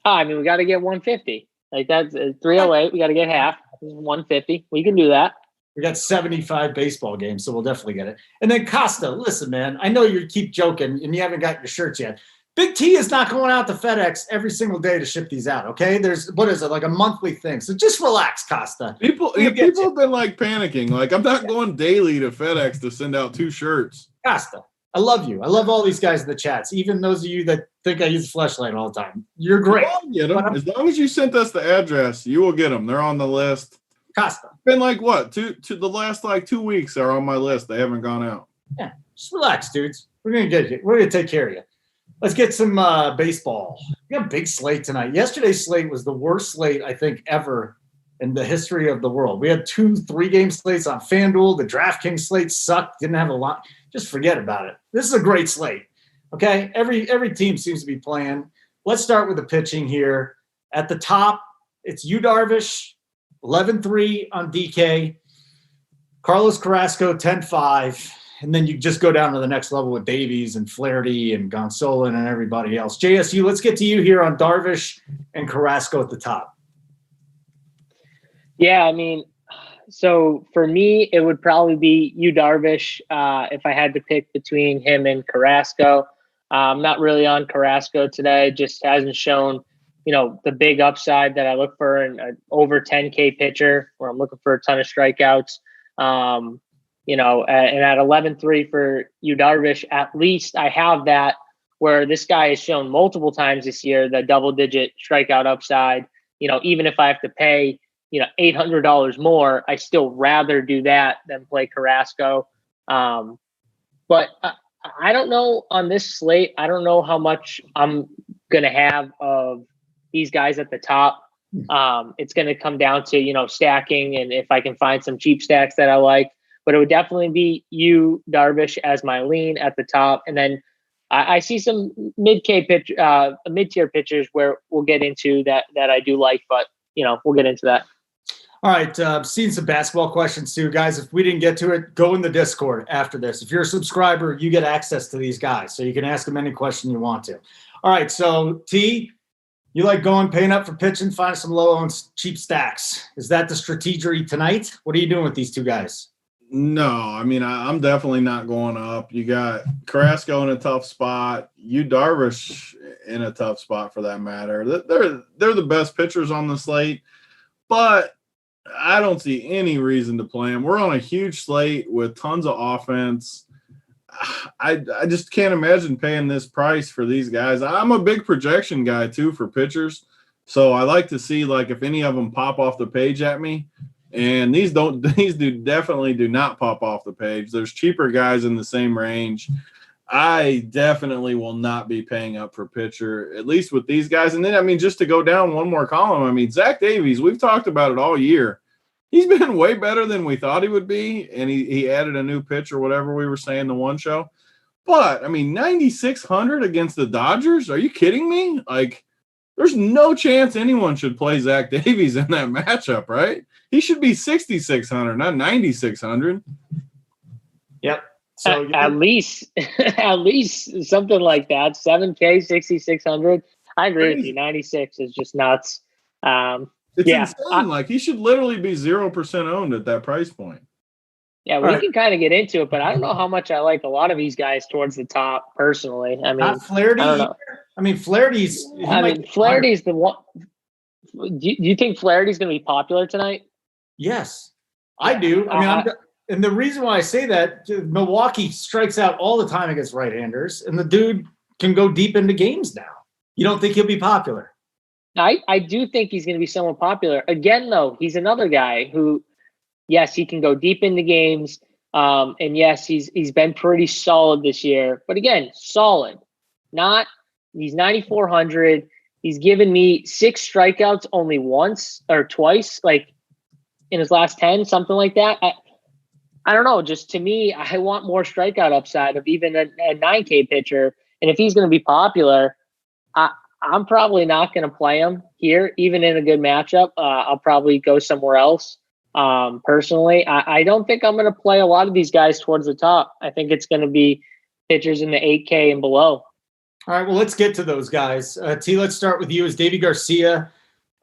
I mean, we got to get 150. Like that's 308. We got to get half. 150. We can do that.
We got 75 baseball games, so we'll definitely get it. And then Costa, listen, man, I know you keep joking and you haven't got your shirts yet. Big T is not going out to FedEx every single day to ship these out, okay? There's, what is it, like a monthly thing. So just relax, Costa.
People have been like panicking. Like, I'm not going daily to FedEx to send out 2 shirts.
Costa, I love you. I love all these guys in the chats, even those of you that think I use a fleshlight all the time. You're great.
I'll get them. As long as you sent us the address, you will get them. They're on the list.
Costa.
It's been like what? To the last like 2 weeks are on my list. They haven't gone out.
Yeah, just relax, dudes. We're gonna get you. We're gonna take care of you. Let's get some baseball. We got a big slate tonight. Yesterday's slate was the worst slate I think ever in the history of the world. We had 2 3-game slates on FanDuel. The DraftKings slate sucked. Didn't have a lot. Just forget about it. This is a great slate. Okay, every team seems to be playing. Let's start with the pitching here. At the top, it's Yu Darvish, 11-3 on DK. Carlos Carrasco, 10-5. And then you just go down to the next level with Davies and Flaherty and Gonsolin and everybody else. JSU, let's get to you here on Darvish and Carrasco at the top.
Yeah, I mean, so for me, it would probably be Yu Darvish if I had to pick between him and Carrasco. I'm not really on Carrasco today. Just hasn't shown, the big upside that I look for in an over 10K pitcher where I'm looking for a ton of strikeouts. And at 11-3 for Yu Darvish, at least I have that where this guy has shown multiple times this year the double-digit strikeout upside. Even if I have to pay, $800 more, I still rather do that than play Carrasco. But I don't know on this slate. I don't know how much I'm going to have of these guys at the top. It's going to come down to, stacking and if I can find some cheap stacks that I like. But it would definitely be Yu Darvish as my lean at the top. And then I see some mid-tier pitchers where we'll get into that I do like, but, we'll get into that.
All right, seeing some basketball questions too. Guys, if we didn't get to it, go in the Discord after this. If you're a subscriber, you get access to these guys, so you can ask them any question you want to. All right, so T, you like paying up for pitching, finding some low-owned cheap stacks. Is that the strategy tonight? What are you doing with these two guys?
No, I mean, I'm definitely not going up. You got Carrasco in a tough spot. Yu Darvish in a tough spot for that matter. They're the best pitchers on the slate, but I don't see any reason to play them. We're on a huge slate with tons of offense. I just can't imagine paying this price for these guys. I'm a big projection guy too for pitchers, so I like to see like if any of them pop off the page at me. And these definitely do not pop off the page. There's cheaper guys in the same range. I definitely will not be paying up for pitcher, at least with these guys. And then, just to go down one more column, Zach Davies, we've talked about it all year. He's been way better than we thought he would be, and he added a new pitch or whatever we were saying the one show. But, 9,600 against the Dodgers? Are you kidding me? There's no chance anyone should play Zach Davies in that matchup, right? He should be 6,600, not 9,600.
Yep.
So at least something like that. 7K, 6,600. I agree with you. 96 is just nuts.
It's insane. He should literally be 0% owned at that price point.
Yeah, we can kind of get into it, but I don't know how much I like a lot of these guys towards the top personally.
Not Flaherty. I don't know. Flaherty's.
Flaherty's the one. Do you think Flaherty's going to be popular tonight?
Yes, I do. And the reason why I say that, Milwaukee strikes out all the time against right-handers, and the dude can go deep into games now. You don't think he'll be popular?
I do think he's going to be somewhat popular. Again, though, he's another guy who, yes, he can go deep into games, and yes, he's been pretty solid this year. But again, solid. He's 9,400. He's given me 6 strikeouts only once or twice, in his last 10, something like that. I don't know. Just to me, I want more strikeout upside of even a 9K pitcher. And if he's going to be popular, I'm probably not going to play him here, even in a good matchup. I'll probably go somewhere else. Personally, I don't think I'm going to play a lot of these guys towards the top. I think it's going to be pitchers in the 8K and below.
All right, well, let's get to those guys. T, let's start with you. Is Davy Garcia,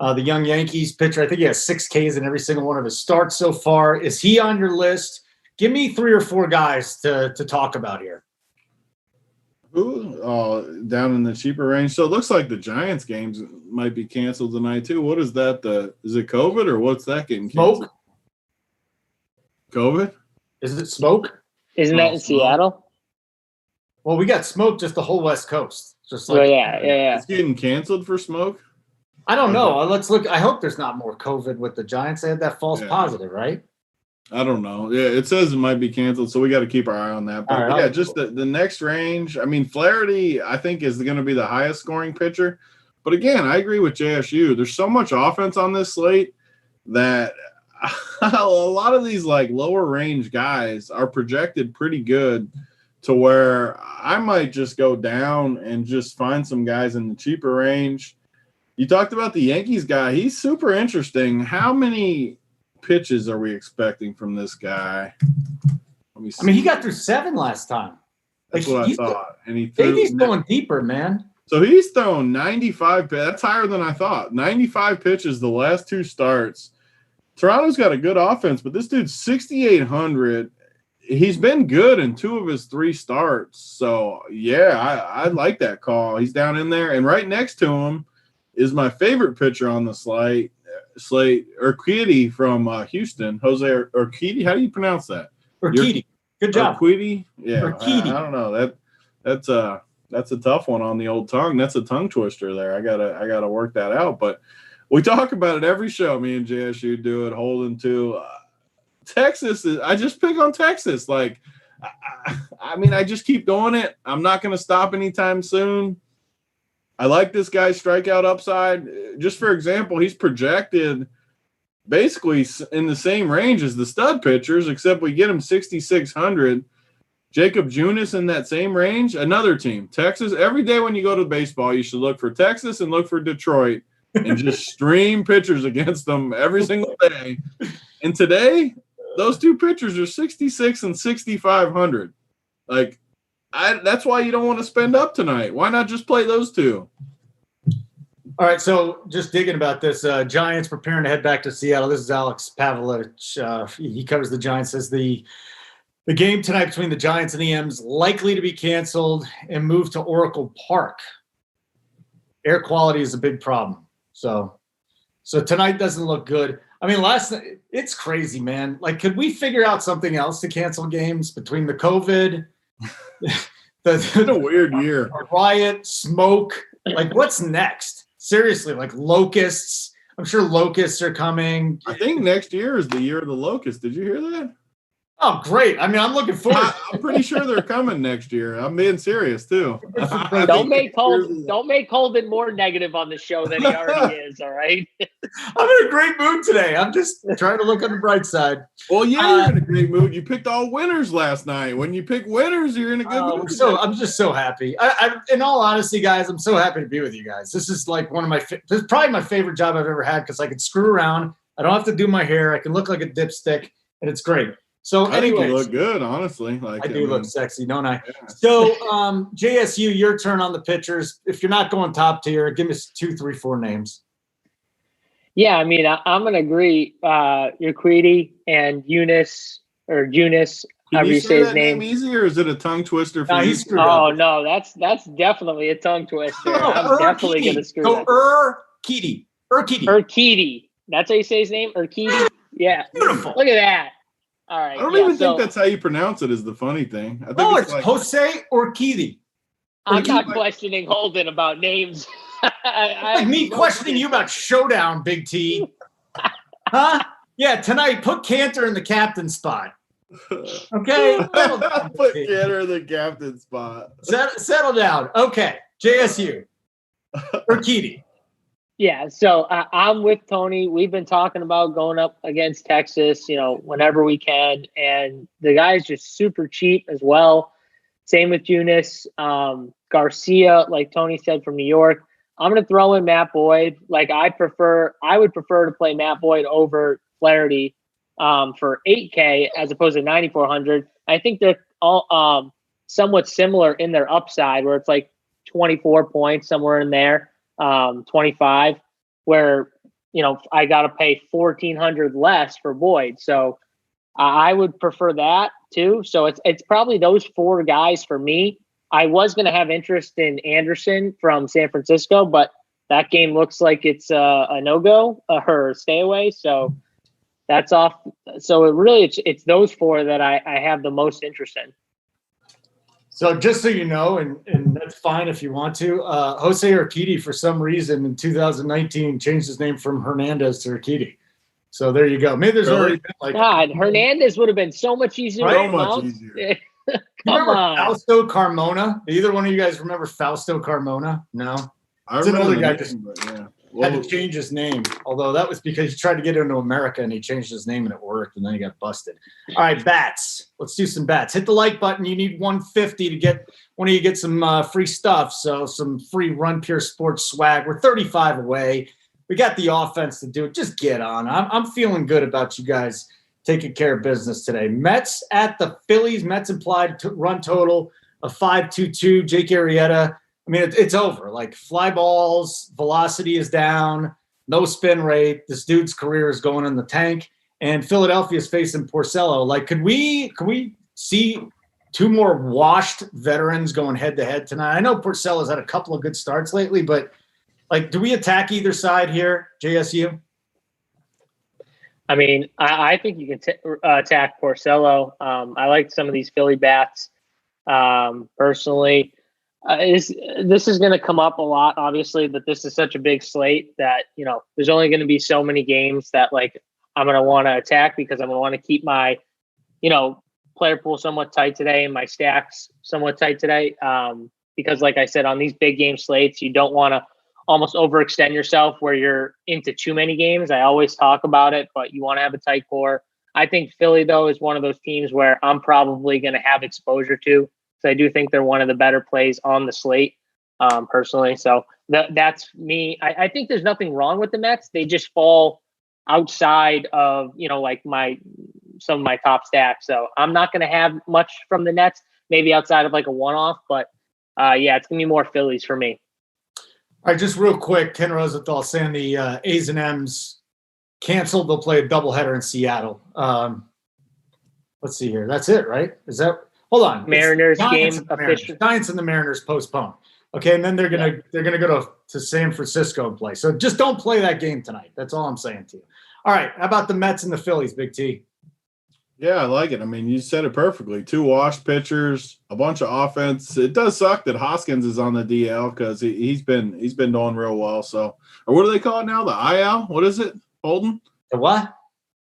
the young Yankees pitcher? I think he has 6 Ks in every single one of his starts so far. Is he on your list? Give me 3 or 4 guys to talk about here.
Who? Oh, down in the cheaper range. So it looks like the Giants games might be canceled tonight too. What is that? Is it COVID or what's that getting canceled?
Smoke?
COVID?
Is it smoke?
Isn't that in Seattle?
Well, we got smoked just the whole West Coast. Just like
Well, yeah.
It's getting canceled for smoke.
I don't know. Let's look. I hope there's not more COVID with the Giants. They had that false positive, right?
I don't know. Yeah, it says it might be canceled, so we got to keep our eye on that. But
right,
just the next range. I mean, Flaherty, I think, is going to be the highest scoring pitcher. But again, I agree with JSU. There's so much offense on this slate that a lot of these like lower range guys are projected pretty good to where I might just go down and just find some guys in the cheaper range. You talked about the Yankees guy. He's super interesting. How many pitches are we expecting from this guy? Let me see.
I mean, he got through 7 last time.
That's what I thought. And
he's going deeper, man.
So he's thrown 95. That's higher than I thought. 95 pitches the last 2 starts. Toronto's got a good offense, but this dude's 6,800. He's been good in 2 of his 3 starts. So, yeah, I like that call. He's down in there. And right next to him is my favorite pitcher on the slate, Urquidy from Houston. Jose Urquidy. How do you pronounce that?
Urquidy. Good job.
Urquidy? Yeah.
Urquidy.
I don't know. That's a tough one on the old tongue. That's a tongue twister there. I gotta work that out. But we talk about it every show. Me and JSU do it. Holden too. Texas I just pick on Texas. Like, I mean, I just keep doing it. I'm not going to stop anytime soon. I like this guy's strikeout upside. Just for example, he's projected basically in the same range as the stud pitchers, except we get him 6,600. Jacob Junis in that same range. Another team, Texas. Every day when you go to baseball, you should look for Texas and look for Detroit and just stream pitchers against them every single day. And today, those 2 pitchers are 66 and 6,500. Like, that's why you don't want to spend up tonight. Why not just play those 2?
All right, so just digging about this, Giants preparing to head back to Seattle. This is Alex Pavlovich. He covers the Giants. Says the game tonight between the Giants and the M's likely to be canceled and moved to Oracle Park. Air quality is a big problem. So tonight doesn't look good. I mean, last night, it's crazy, man. Like, could we figure out something else to cancel games between the COVID,
It's been a weird year.
Riot, smoke. Like, what's next? Seriously, like locusts. I'm sure locusts are coming.
I think next year is the year of the locust. Did you hear that?
Oh, great. I mean, I'm looking forward.
I'm pretty sure they're coming next year. I'm being serious, too.
Don't make Holden more negative on the show than he already is, all right?
I'm in a great mood today. I'm just trying to look on the bright side.
Well, yeah, you're in a great mood. You picked all winners last night. When you pick winners, you're in a good mood.
I'm just so happy. I, in all honesty, guys, I'm so happy to be with you guys. This is like this is probably my favorite job I've ever had because I can screw around. I don't have to do my hair. I can look like a dipstick, and it's great. So anyway,
you look good, honestly. Like
I do look sexy, don't I? Yeah. So JSU, your turn on the pitchers. If you're not going top tier, give me 2, 3, 4 names.
Yeah, I mean, I'm going to agree. Urquidy and Junis.
Can you say his name easy, or is it a tongue twister for you?
No, that's definitely a tongue twister. I'm definitely going to screw that. Urquidy. That's how you say his name? Urquidy? Yeah.
Beautiful.
Look at that. All right.
I don't even think that's how you pronounce it is the funny thing. I think
it's like, Jose Urquidy.
I'm not questioning Holden about names.
Like me questioning you about Showdown, Big T. Huh? Yeah, tonight, put Cantor in the captain spot. Okay?
Put Cantor in the captain spot.
Settle down. Okay. JSU. Urquidy.
Yeah, so I'm with Tony. We've been talking about going up against Texas, whenever we can. And the guy's just super cheap as well. Same with Junis. Garcia, like Tony said, from New York. I'm going to throw in Matt Boyd. Like, I would prefer to play Matt Boyd over Flaherty for $8K as opposed to $9,400. I think they're all somewhat similar in their upside, where it's like 24 points, somewhere in there. 25, where I got to pay $1,400 less for Boyd. So I would prefer that too. So it's probably those 4 guys for me. I was going to have interest in Anderson from San Francisco, but that game looks like it's a no-go or stay away. So that's off. So it's those 4 that I have the most interest in.
So just so you know, and that's fine if you want to, Jose Urquidy, for some reason in 2019, changed his name from Hernandez to Urquidy. So there you go. Maybe there's already been like
God, Hernandez would have been so much easier.
So
to
much
pronounce.
easier.
Come on.
Fausto Carmona? Do either one of you guys remember Fausto Carmona? No.
I
It's
remember
another guy
the
just
name, but yeah.
had
Well,
to change his name, although that was because he tried to get into America and he changed his name and it worked, and then he got busted. All right, bats. Let's do some bats. Hit the like button. You need 150 to get one of you get some free stuff. So some free Run Pure Sports swag. We're 35 away. We got the offense to do it. Just get on. I'm feeling good about you guys taking care of business today. Mets at the Phillies. Mets implied run total of 5.22. Jake Arrieta. I mean, it's over. Like, fly balls, velocity is down, no spin rate. This dude's career is going in the tank. And Philadelphia's facing Porcello. Like, could we see two more washed veterans going head-to-head tonight? I know Porcello's had a couple of good starts lately, but, like, do we attack either side here, JSU?
I mean, I think you can attack Porcello. I like some of these Philly bats personally. This is going to come up a lot, obviously, but this is such a big slate that, there's only going to be so many games that, like, I'm going to want to attack because I'm going to want to keep my, player pool somewhat tight today and my stacks somewhat tight today. Because, like I said, on these big game slates, you don't want to almost overextend yourself where you're into too many games. I always talk about it, but you want to have a tight core. I think Philly, though, is one of those teams where I'm probably going to have exposure to. So I do think they're one of the better plays on the slate, personally. So that's me. I think there's nothing wrong with the Mets. They just fall outside of, like some of my top stacks. So I'm not going to have much from the Nets, maybe outside of like a one-off. But, yeah, it's going to be more Phillies for me.
All right, just real quick, Ken Rosenthal saying the A's and M's canceled. They'll play a doubleheader in Seattle. Let's see here. That's it, right? Is that – hold on.
Mariners game official.
Giants and the Mariners postponed. Okay, and then they're gonna go to San Francisco and play. So just don't play that game tonight. That's all I'm saying to you. All right, how about the Mets and the Phillies, Big T?
yeah, I like it. I mean, you said it perfectly. Two washed pitchers, a bunch of offense. It does suck that Hoskins is on the DL because he's been doing real well. So, or what do they call it now? The IL? What is it, Holden?
The what?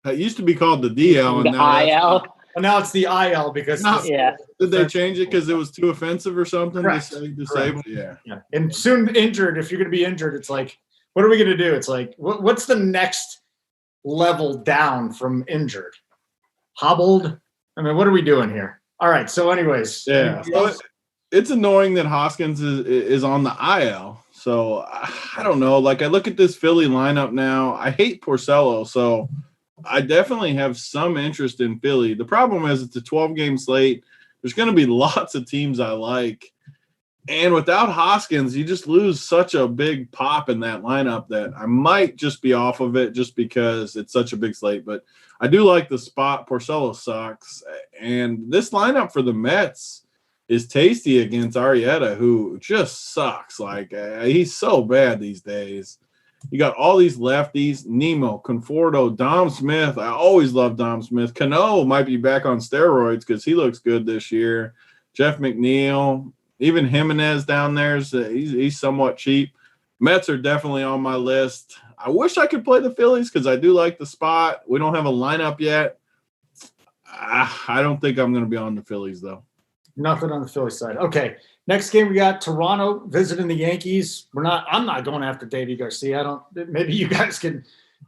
It used to be called the DL. And
the
now
IL.
Well, now it's the IL because
Did they change it because it was too offensive or something?
Correct.
To say disabled? Yeah.
And soon injured. If you're going to be injured, it's like, what are we going to do? It's like, what's the next level down from injured? Hobbled? I mean, what are we doing here? All right. So, anyways,
yeah. So it's annoying that Hoskins is on the IL. So I don't know. Like, I look at this Philly lineup now. I hate Porcello, so I definitely have some interest in Philly. The problem is it's a 12-game slate. There's going to be lots of teams I like. And without Hoskins, you just lose such a big pop in that lineup that I might just be off of it just because it's such a big slate. But I do like the spot. Porcello sucks. And this lineup for the Mets is tasty against Arrieta, who just sucks. Like, he's so bad these days. You got all these lefties, Nemo, Conforto, Dom Smith. I always love Dom Smith. Cano might be back on steroids because he looks good this year. Jeff McNeil, even Jimenez down there, he's somewhat cheap. Mets are definitely on my list. I wish I could play the Phillies because I do like the spot. We don't have a lineup yet. I don't think I'm going to be on the Phillies, though.
Nothing on the Phillies side. Okay. Next game, we got Toronto visiting the Yankees. I'm not going after Davey Garcia. Maybe you guys can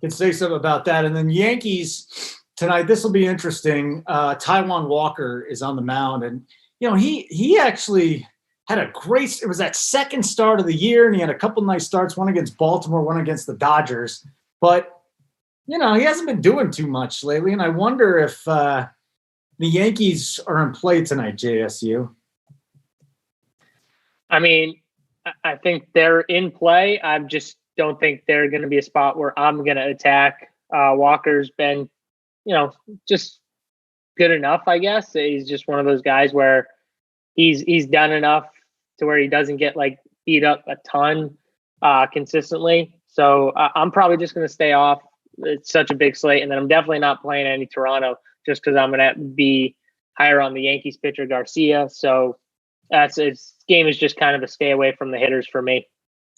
say something about that. And then Yankees tonight, this will be interesting. Taijuan Walker is on the mound. And, he actually had it was that second start of the year, and he had a couple nice starts, one against Baltimore, one against the Dodgers. But, he hasn't been doing too much lately. And I wonder if the Yankees are in play tonight, JSU.
I mean, I think they're in play. I just don't think they're going to be a spot where I'm going to attack. Walker's been, just good enough, I guess. He's just one of those guys where he's done enough to where he doesn't get like beat up a ton consistently. So I'm probably just going to stay off. It's such a big slate. And then I'm definitely not playing any Toronto just because I'm going to be higher on the Yankees pitcher Garcia. So This game is just kind of a stay away from the hitters for me.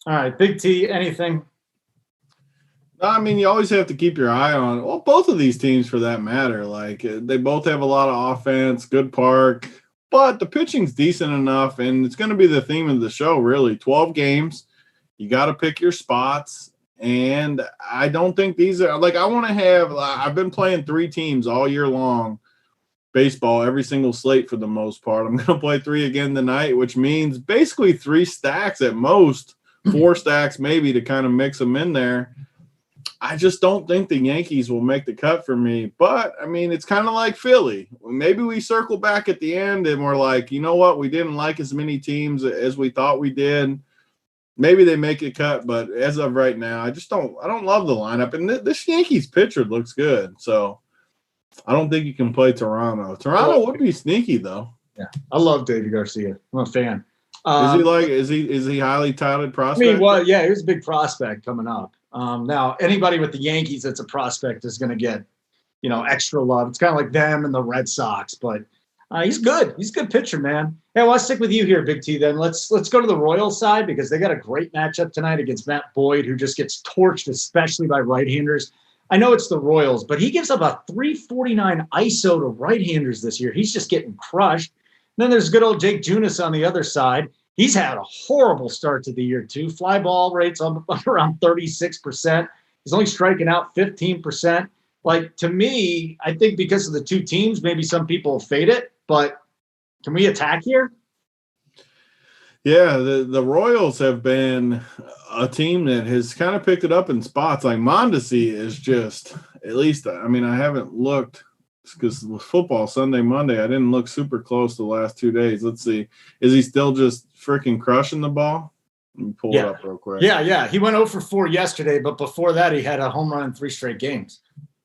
All right, Big T, anything?
I mean, you always have to keep your eye on, well, both of these teams for that matter. Like, they both have a lot of offense, good park, but the pitching's decent enough, and it's going to be the theme of the show, really. 12 games. You got to pick your spots, and I don't think these are – like, I want to have – I've been playing 3 teams all year long, baseball, every single slate for the most part. I'm going to play 3 again tonight, which means basically 3 stacks at most, 4 stacks maybe to kind of mix them in there. I just don't think the Yankees will make the cut for me. But, I mean, it's kind of like Philly. Maybe we circle back at the end and we're like, you know what? We didn't like as many teams as we thought we did. Maybe they make a cut, but as of right now, I don't love the lineup. And this Yankees pitcher looks good. So I don't think you can play Toronto. Toronto would be sneaky, though.
Yeah, I love David Garcia. I'm a fan.
Is he highly touted prospect?
I mean, well, yeah, he was a big prospect coming up. Now, anybody with the Yankees that's a prospect is going to get, extra love. It's kind of like them and the Red Sox, but he's good. He's a good pitcher, man. Hey, I want to stick with you here, Big T. Then let's go to the Royals side because they got a great matchup tonight against Matt Boyd, who just gets torched, especially by right-handers. I know it's the Royals, but he gives up a 349 ISO to right-handers this year. He's just getting crushed. And then there's good old Jake Junis on the other side. He's had a horrible start to the year, too. Fly ball rates on around 36%. He's only striking out 15%. Like, to me, I think because of the 2 teams, maybe some people fade it. But can we attack here?
Yeah, the Royals have been a team that has kind of picked it up in spots. Like, Mondesi is just, at least, I mean, I haven't looked – because with football Sunday, Monday, I didn't look super close the last 2 days. Let's see. Is he still just freaking crushing the ball? Let me pull it up real quick.
Yeah. He went 0 for 4 yesterday, but before that he had a home run in 3 straight games.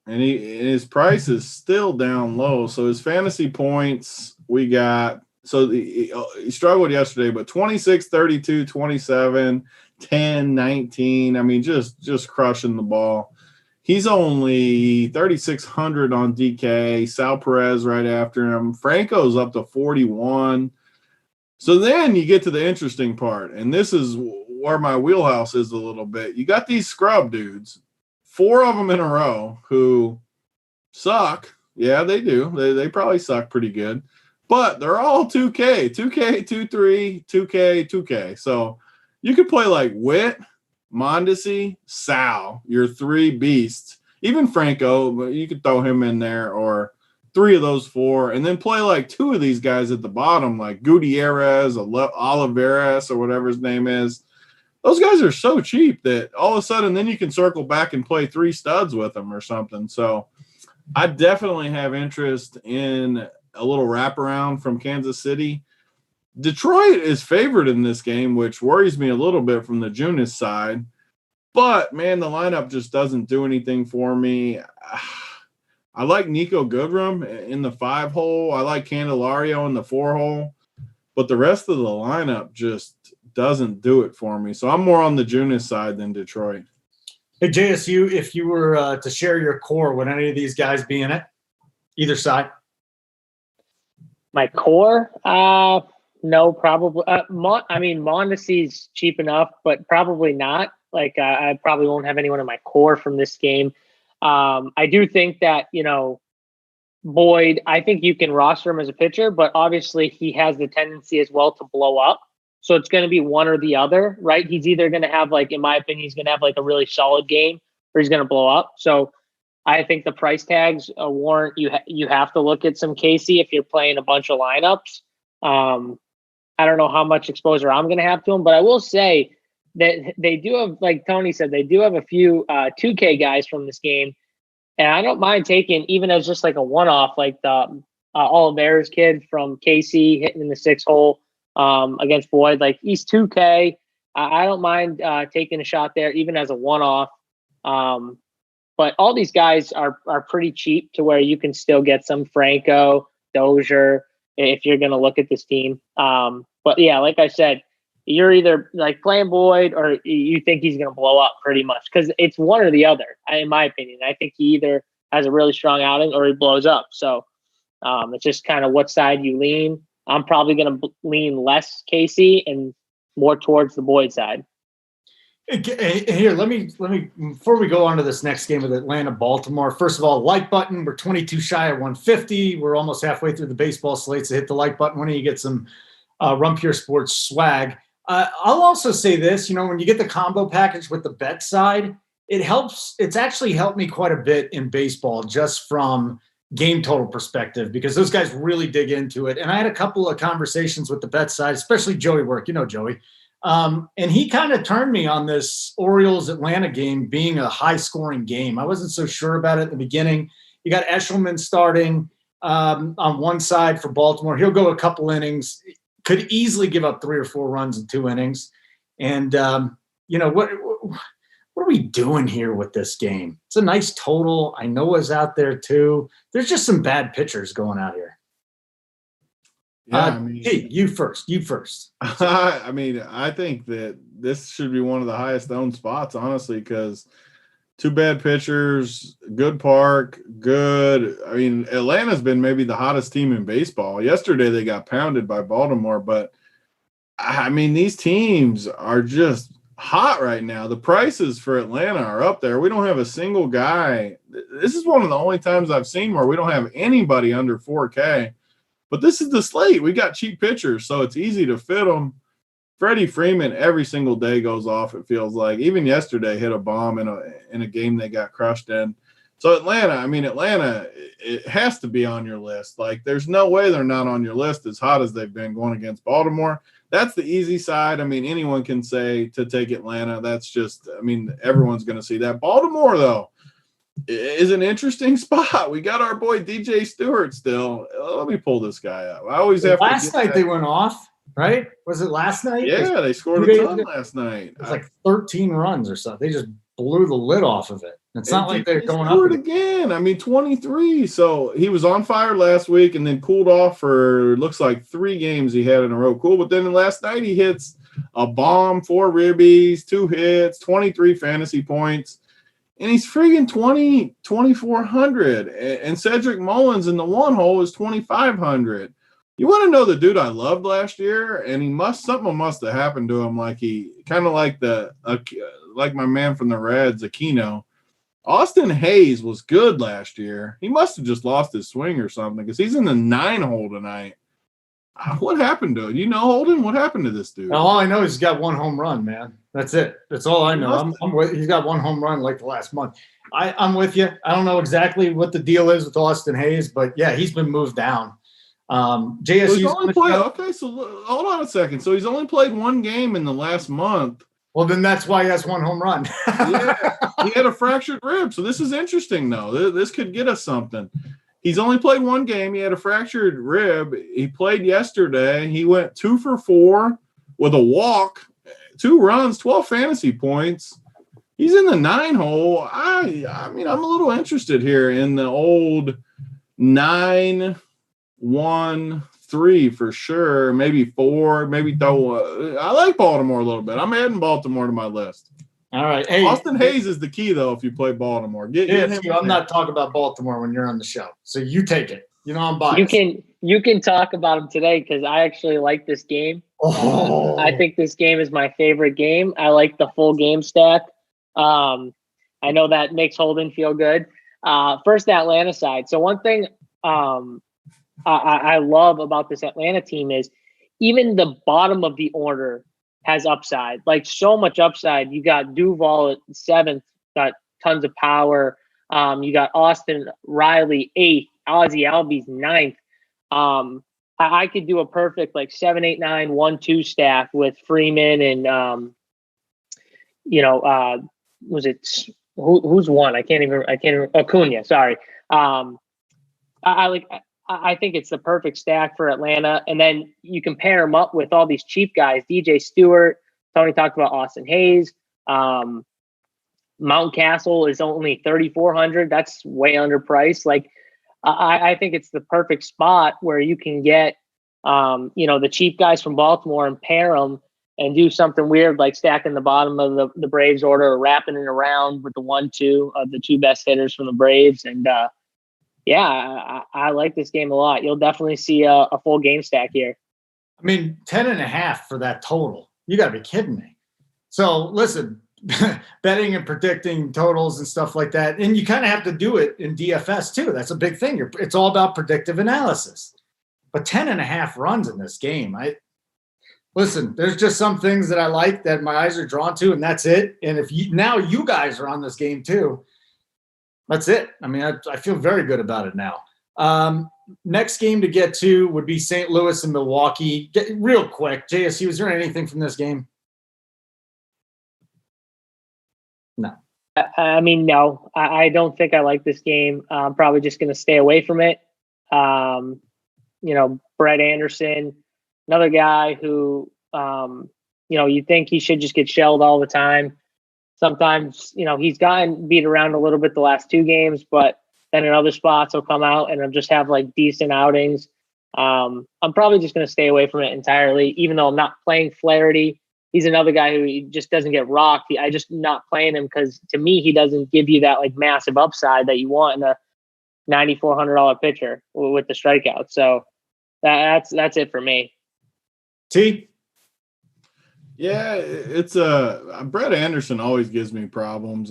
And his price is still down low. So his fantasy points we got – so he struggled yesterday, but 26, 32, 27, 10, 19. I mean, just crushing the ball. He's only 3,600 on DK. Sal Perez right after him. Franco's up to 41. So then you get to the interesting part, and this is where my wheelhouse is a little bit. You got these scrub dudes, 4 of them in a row, who suck. Yeah, they do. They probably suck pretty good. But they're all 2K, 2K, 2-3, 2K, 2K. So you could play like Witt, Mondesi, Sal, your 3 beasts, even Franco, but you could throw him in there, or 3 of those 4, and then play like 2 of these guys at the bottom, like Gutierrez, Olivares, or whatever his name is. Those guys are so cheap that all of a sudden then you can circle back and play 3 studs with them or something. So I definitely have interest in a little wraparound from Kansas City. Detroit is favored in this game, which worries me a little bit from the Junis side. But, man, the lineup just doesn't do anything for me. I like Nico Goodrum in the 5-hole. I like Candelario in the 4-hole. But the rest of the lineup just doesn't do it for me. So I'm more on the Junis side than Detroit.
Hey, JSU, if you were to share your core, would any of these guys be in it? Either side?
My core? No, probably. Mondesi's cheap enough, but probably not. Like, I probably won't have anyone in my core from this game. I do think that, Boyd, I think you can roster him as a pitcher, but obviously he has the tendency as well to blow up. So it's going to be one or the other, right? He's either going to have, like, in my opinion, he's going to have like a really solid game, or he's going to blow up. So I think the price tags warrant you have to look at some Casey if you're playing a bunch of lineups. I don't know how much exposure I'm going to have to him, but I will say that they do have, like Tony said, they do have a few 2K guys from this game. And I don't mind taking, even as just like a one-off, like the Olivares kid from KC hitting in the 6-hole against Boyd. Like, he's 2K. I don't mind taking a shot there, even as a one-off. But all these guys are pretty cheap to where you can still get some Franco, Dozier, if you're going to look at this team. But yeah, like I said, you're either like playing Boyd or you think he's going to blow up pretty much, because it's one or the other, in my opinion. I think he either has a really strong outing or he blows up. So it's just kind of what side you lean. I'm probably going to lean less KC and more towards the Boyd side.
Here, let me before we go on to this next game with Atlanta Baltimore. First of all, like button. We're 22 shy at 150. We're almost halfway through the baseball slates. So hit the like button when you get some Run Pure Sports swag. I'll also say this, when you get the combo package with the bet side, it helps. It's actually helped me quite a bit in baseball just from game total perspective, because those guys really dig into it. And I had a couple of conversations with the bet side, especially Joey Work, Joey. And he kind of turned me on this Orioles-Atlanta game being a high-scoring game. I wasn't so sure about it at the beginning. You got Eshelman starting on one side for Baltimore. He'll go a couple innings, could easily give up 3 or 4 runs in 2 innings. And, what are we doing here with this game? It's a nice total. I know Noah's out there too. There's just some bad pitchers going out here. Yeah, hey, you first.
I think that this should be one of the highest owned spots, honestly, because 2 bad pitchers, good park, good. Atlanta's been maybe the hottest team in baseball. Yesterday they got pounded by Baltimore, but these teams are just hot right now. The prices for Atlanta are up there. We don't have a single guy. This is one of the only times I've seen where we don't have anybody under 4K. But this is the slate. We got cheap pitchers, so it's easy to fit them. Freddie Freeman every single day goes off, it feels like. Even yesterday hit a bomb in a game they got crushed in. So Atlanta, it has to be on your list. Like, there's no way they're not on your list as hot as they've been going against Baltimore. That's the easy side. Anyone can say to take Atlanta. That's just, everyone's going to see that. Baltimore, though, is an interesting spot. We got our boy DJ Stewart still. Let me pull this guy up. I always have
last night they went off, right? Was it last night?
Yeah, they scored a ton last night.
It's like 13 runs or something. They just blew the lid off of it. It's not like they're going up
again. 23. So he was on fire last week and then cooled off for looks like 3 games he had in a row. Cool, but then last night he hits a bomb, 4 ribbies, 2 hits, 23 fantasy points. And he's friggin' 2,400. And Cedric Mullins in the one hole is 2,500. You want to know the dude I loved last year? And something must have happened to him. Like like my man from the Reds, Aquino. Austin Hayes was good last year. He must have just lost his swing or something, because he's in the 9 hole tonight. What happened to it? Holden? What happened to this dude?
All I know is he's got 1 home run, man. That's it. That's all I know. He's got 1 home run like the last month. I'm with you. I don't know exactly what the deal is with Austin Hayes, but yeah, he's been moved down. JSU.
Okay, so hold on a second. So he's only played 1 game in the last month.
Well, then that's why he has 1 home run.
Yeah, he had a fractured rib. So this is interesting, though. This could get us something. He's only played 1 game. He had a fractured rib. He played yesterday. He went 2 for 4 with a walk, 2 runs, 12 fantasy points. He's in the 9 hole. I'm a little interested here in the old 9-1-3 for sure. Maybe 4. Maybe throw. I like Baltimore a little bit. I'm adding Baltimore to my list.
All right. Hey,
Austin Hayes is the key, though, if you play Baltimore.
I'm not talking about Baltimore when you're on the show. So you take it. I'm biased.
You can talk about him today, because I actually like this game. I think this game is my favorite game. I like the full game stack. I know that makes Holden feel good. First, the Atlanta side. So one thing I love about this Atlanta team is even the bottom of the order has upside, like so much upside. You got Duvall at 7th, got tons of power. You got Austin Riley 8th, Ozzie Albies 9th. I could do a perfect 7, 8, 9, 1, 2 stack with Freeman and was it who's one? I can't even Acuna. Sorry. I think it's the perfect stack for Atlanta. And then you can pair them up with all these cheap guys, DJ Stewart. Tony talked about Austin Hayes. Mountcastle is only 3,400. That's way underpriced. I think it's the perfect spot where you can get, the cheap guys from Baltimore and pair them and do something weird, like stacking the bottom of the Braves order or wrapping it around with the 1-2 of the 2 best hitters from the Braves. And Yeah, I like this game a lot. You'll definitely see a full game stack here.
I mean, 10.5 for that total. You got to be kidding me. So listen, betting and predicting totals and stuff like that. And you kind of have to do it in DFS too. That's a big thing. It's all about predictive analysis. But 10.5 runs in this game. Listen, there's just some things that I like that my eyes are drawn to, and that's it. And if you guys are on this game too, that's it. I mean, I feel very good about it now. Next game to get to would be St. Louis and Milwaukee. Real quick, JSU, is there anything from this game? No.
I mean, no. I don't think I like this game. I'm probably just going to stay away from it. Brett Anderson, another guy who, you think he should just get shelled all the time. Sometimes, he's gotten beat around a little bit the last 2 games, but then in other spots he'll come out and he'll just have like decent outings. I'm probably just going to stay away from it entirely, even though I'm not playing Flaherty. He's another guy who just doesn't get rocked. I just not playing him because to me, he doesn't give you that like massive upside that you want in a $9,400 pitcher with the strikeout. So that's it for me.
T.
Yeah, it's Brett Anderson always gives me problems.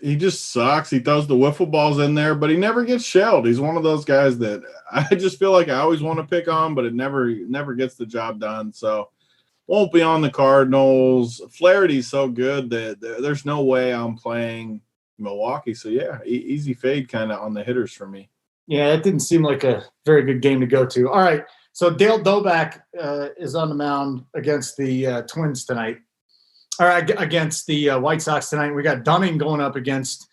He just sucks. He throws the wiffle balls in there, but he never gets shelled. He's one of those guys that I just feel like I always want to pick on, but it never gets the job done. So won't be on the Cardinals. Flaherty's so good that there's no way I'm playing Milwaukee. So yeah, easy fade kind of on the hitters for me.
Yeah, it didn't seem like a very good game to go to. All right. So Dale Doback is on the mound against the Twins tonight, or against the White Sox tonight. We got Dunning going up against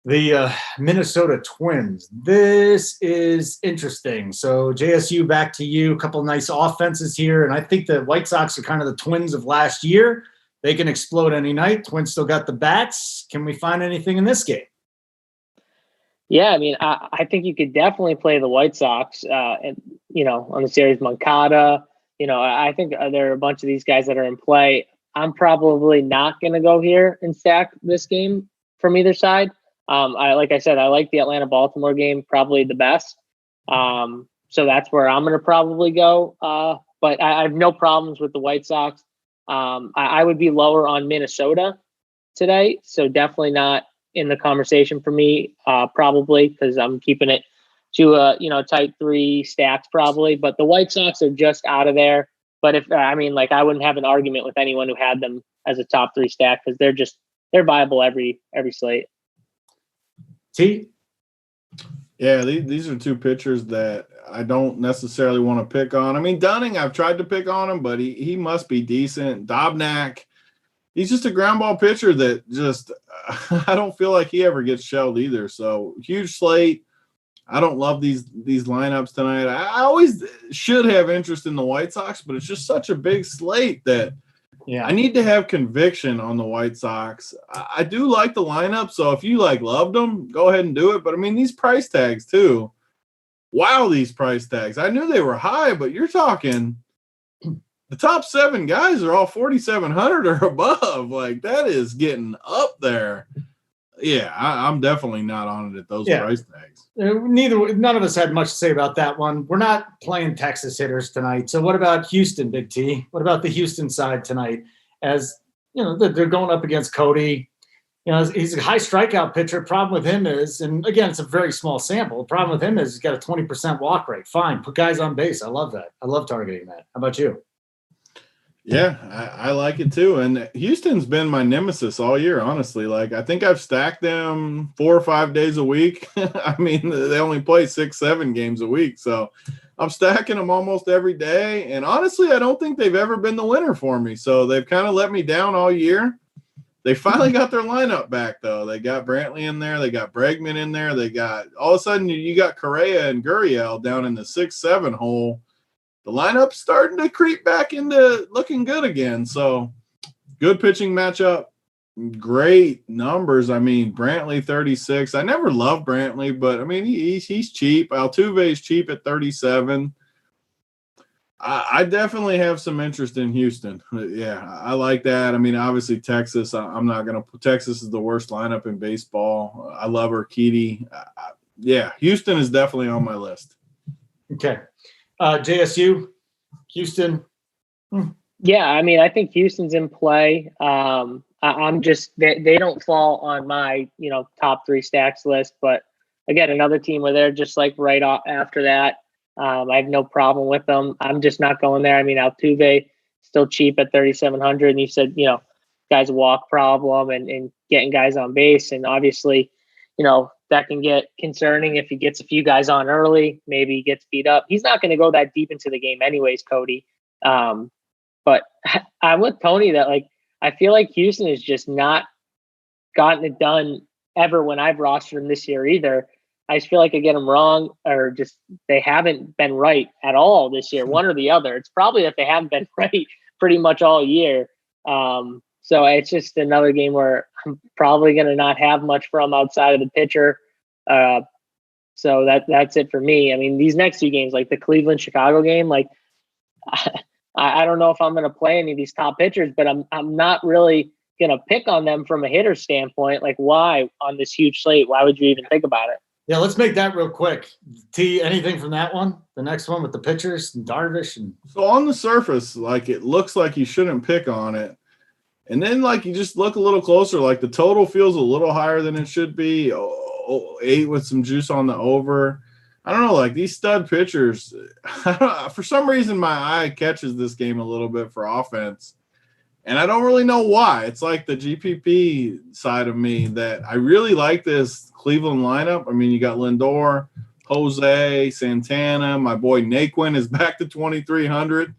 the Minnesota Twins. This is interesting. So JSU, back to you. A couple of nice offenses here, and I think the White Sox are kind of the Twins of last year. They can explode any night. Twins still got the bats. Can we find anything in this game?
Yeah, I mean, I think you could definitely play the White Sox, on the series. Moncada. I think there are a bunch of these guys that are in play. I'm probably not going to go here and stack this game from either side. Like I said, I like the Atlanta-Baltimore game probably the best. So that's where I'm going to probably go. But I have no problems with the White Sox. I would be lower on Minnesota today, so definitely not in the conversation for me, probably because I'm keeping it to tight 3 stacks probably. But the White Sox are just out of there. But I wouldn't have an argument with anyone who had them as a top 3 stack because they're viable every slate.
T.
Yeah, these are 2 pitchers that I don't necessarily want to pick on. I mean, Dunning, I've tried to pick on him, but he must be decent. Dobnak, he's just a ground ball pitcher that just I don't feel like he ever gets shelled either. So huge slate. I don't love these lineups tonight. I always should have interest in the White Sox, but it's just such a big slate that I need to have conviction on the White Sox. I do like the lineup, so if you loved them, go ahead and do it. But I mean, these price tags too. Wow, these price tags. I knew they were high, but you're talking the top 7 guys are all 4,700 or above. Like, that is getting up there. Yeah, I'm definitely not on it at those price tags.
None of us had much to say about that one. We're not playing Texas hitters tonight. So what about Houston, Big T? What about the Houston side tonight? As they're going up against Cody. He's a high strikeout pitcher. Problem with him is, and again, it's a very small sample. The problem with him is he's got a 20% walk rate. Fine, put guys on base. I love that. I love targeting that. How about you?
Yeah, I like it too. And Houston's been my nemesis all year, honestly. Like, I think I've stacked them 4 or 5 days a week. I mean, they only play 6-7 games a week. So I'm stacking them almost every day. And honestly, I don't think they've ever been the winner for me. So they've kind of let me down all year. They finally got their lineup back, though. They got Brantley in there. They got Bregman in there. They got – all of a sudden, you got Correa and Gurriel down in the 6-7 hole. The lineup's starting to creep back into looking good again. So good pitching matchup, great numbers. I mean, Brantley 36. I never loved Brantley, but I mean, he's cheap. Altuve's cheap at 37. I definitely have some interest in Houston. Yeah, I like that. I mean, obviously Texas, I'm not going to – Texas is the worst lineup in baseball. I love Urquidy. Yeah, Houston is definitely on my list.
Okay. JSU, Houston.
Yeah, I mean, I think Houston's in play. I'm just they don't fall on my top 3 stacks list, but again, another team where they're just like right off after that. I have no problem with them. I'm just not going there. I mean, Altuve still cheap at 3,700, and you said guys walk problem and getting guys on base, and obviously that can get concerning if he gets a few guys on early. Maybe he gets beat up. He's not going to go that deep into the game anyways, Cody. But I'm with Tony that I feel like Houston has just not gotten it done ever when I've rostered them this year either. I just feel like I get them wrong, or just they haven't been right at all this year, one or the other. It's probably that they haven't been right pretty much all year. So it's just another game where I'm probably going to not have much from outside of the pitcher. So that's it for me. I mean, these next 2 games, like the Cleveland-Chicago game, I don't know if I'm going to play any of these top pitchers, but I'm not really going to pick on them from a hitter standpoint. Like, why on this huge slate? Why would you even think about it?
Yeah, let's make that real quick. T, anything from that one? The next one with the pitchers and Darvish and
So on the surface, it looks like you shouldn't pick on it. And then you just look a little closer, the total feels a little higher than it should be. 8 with some juice on the over. I don't know, these stud pitchers, for some reason my eye catches this game a little bit for offense. And I don't really know why. It's like the GPP side of me that I really like this Cleveland lineup. I mean, you got Lindor, Jose, Santana. My boy Naquin is back to 2,300.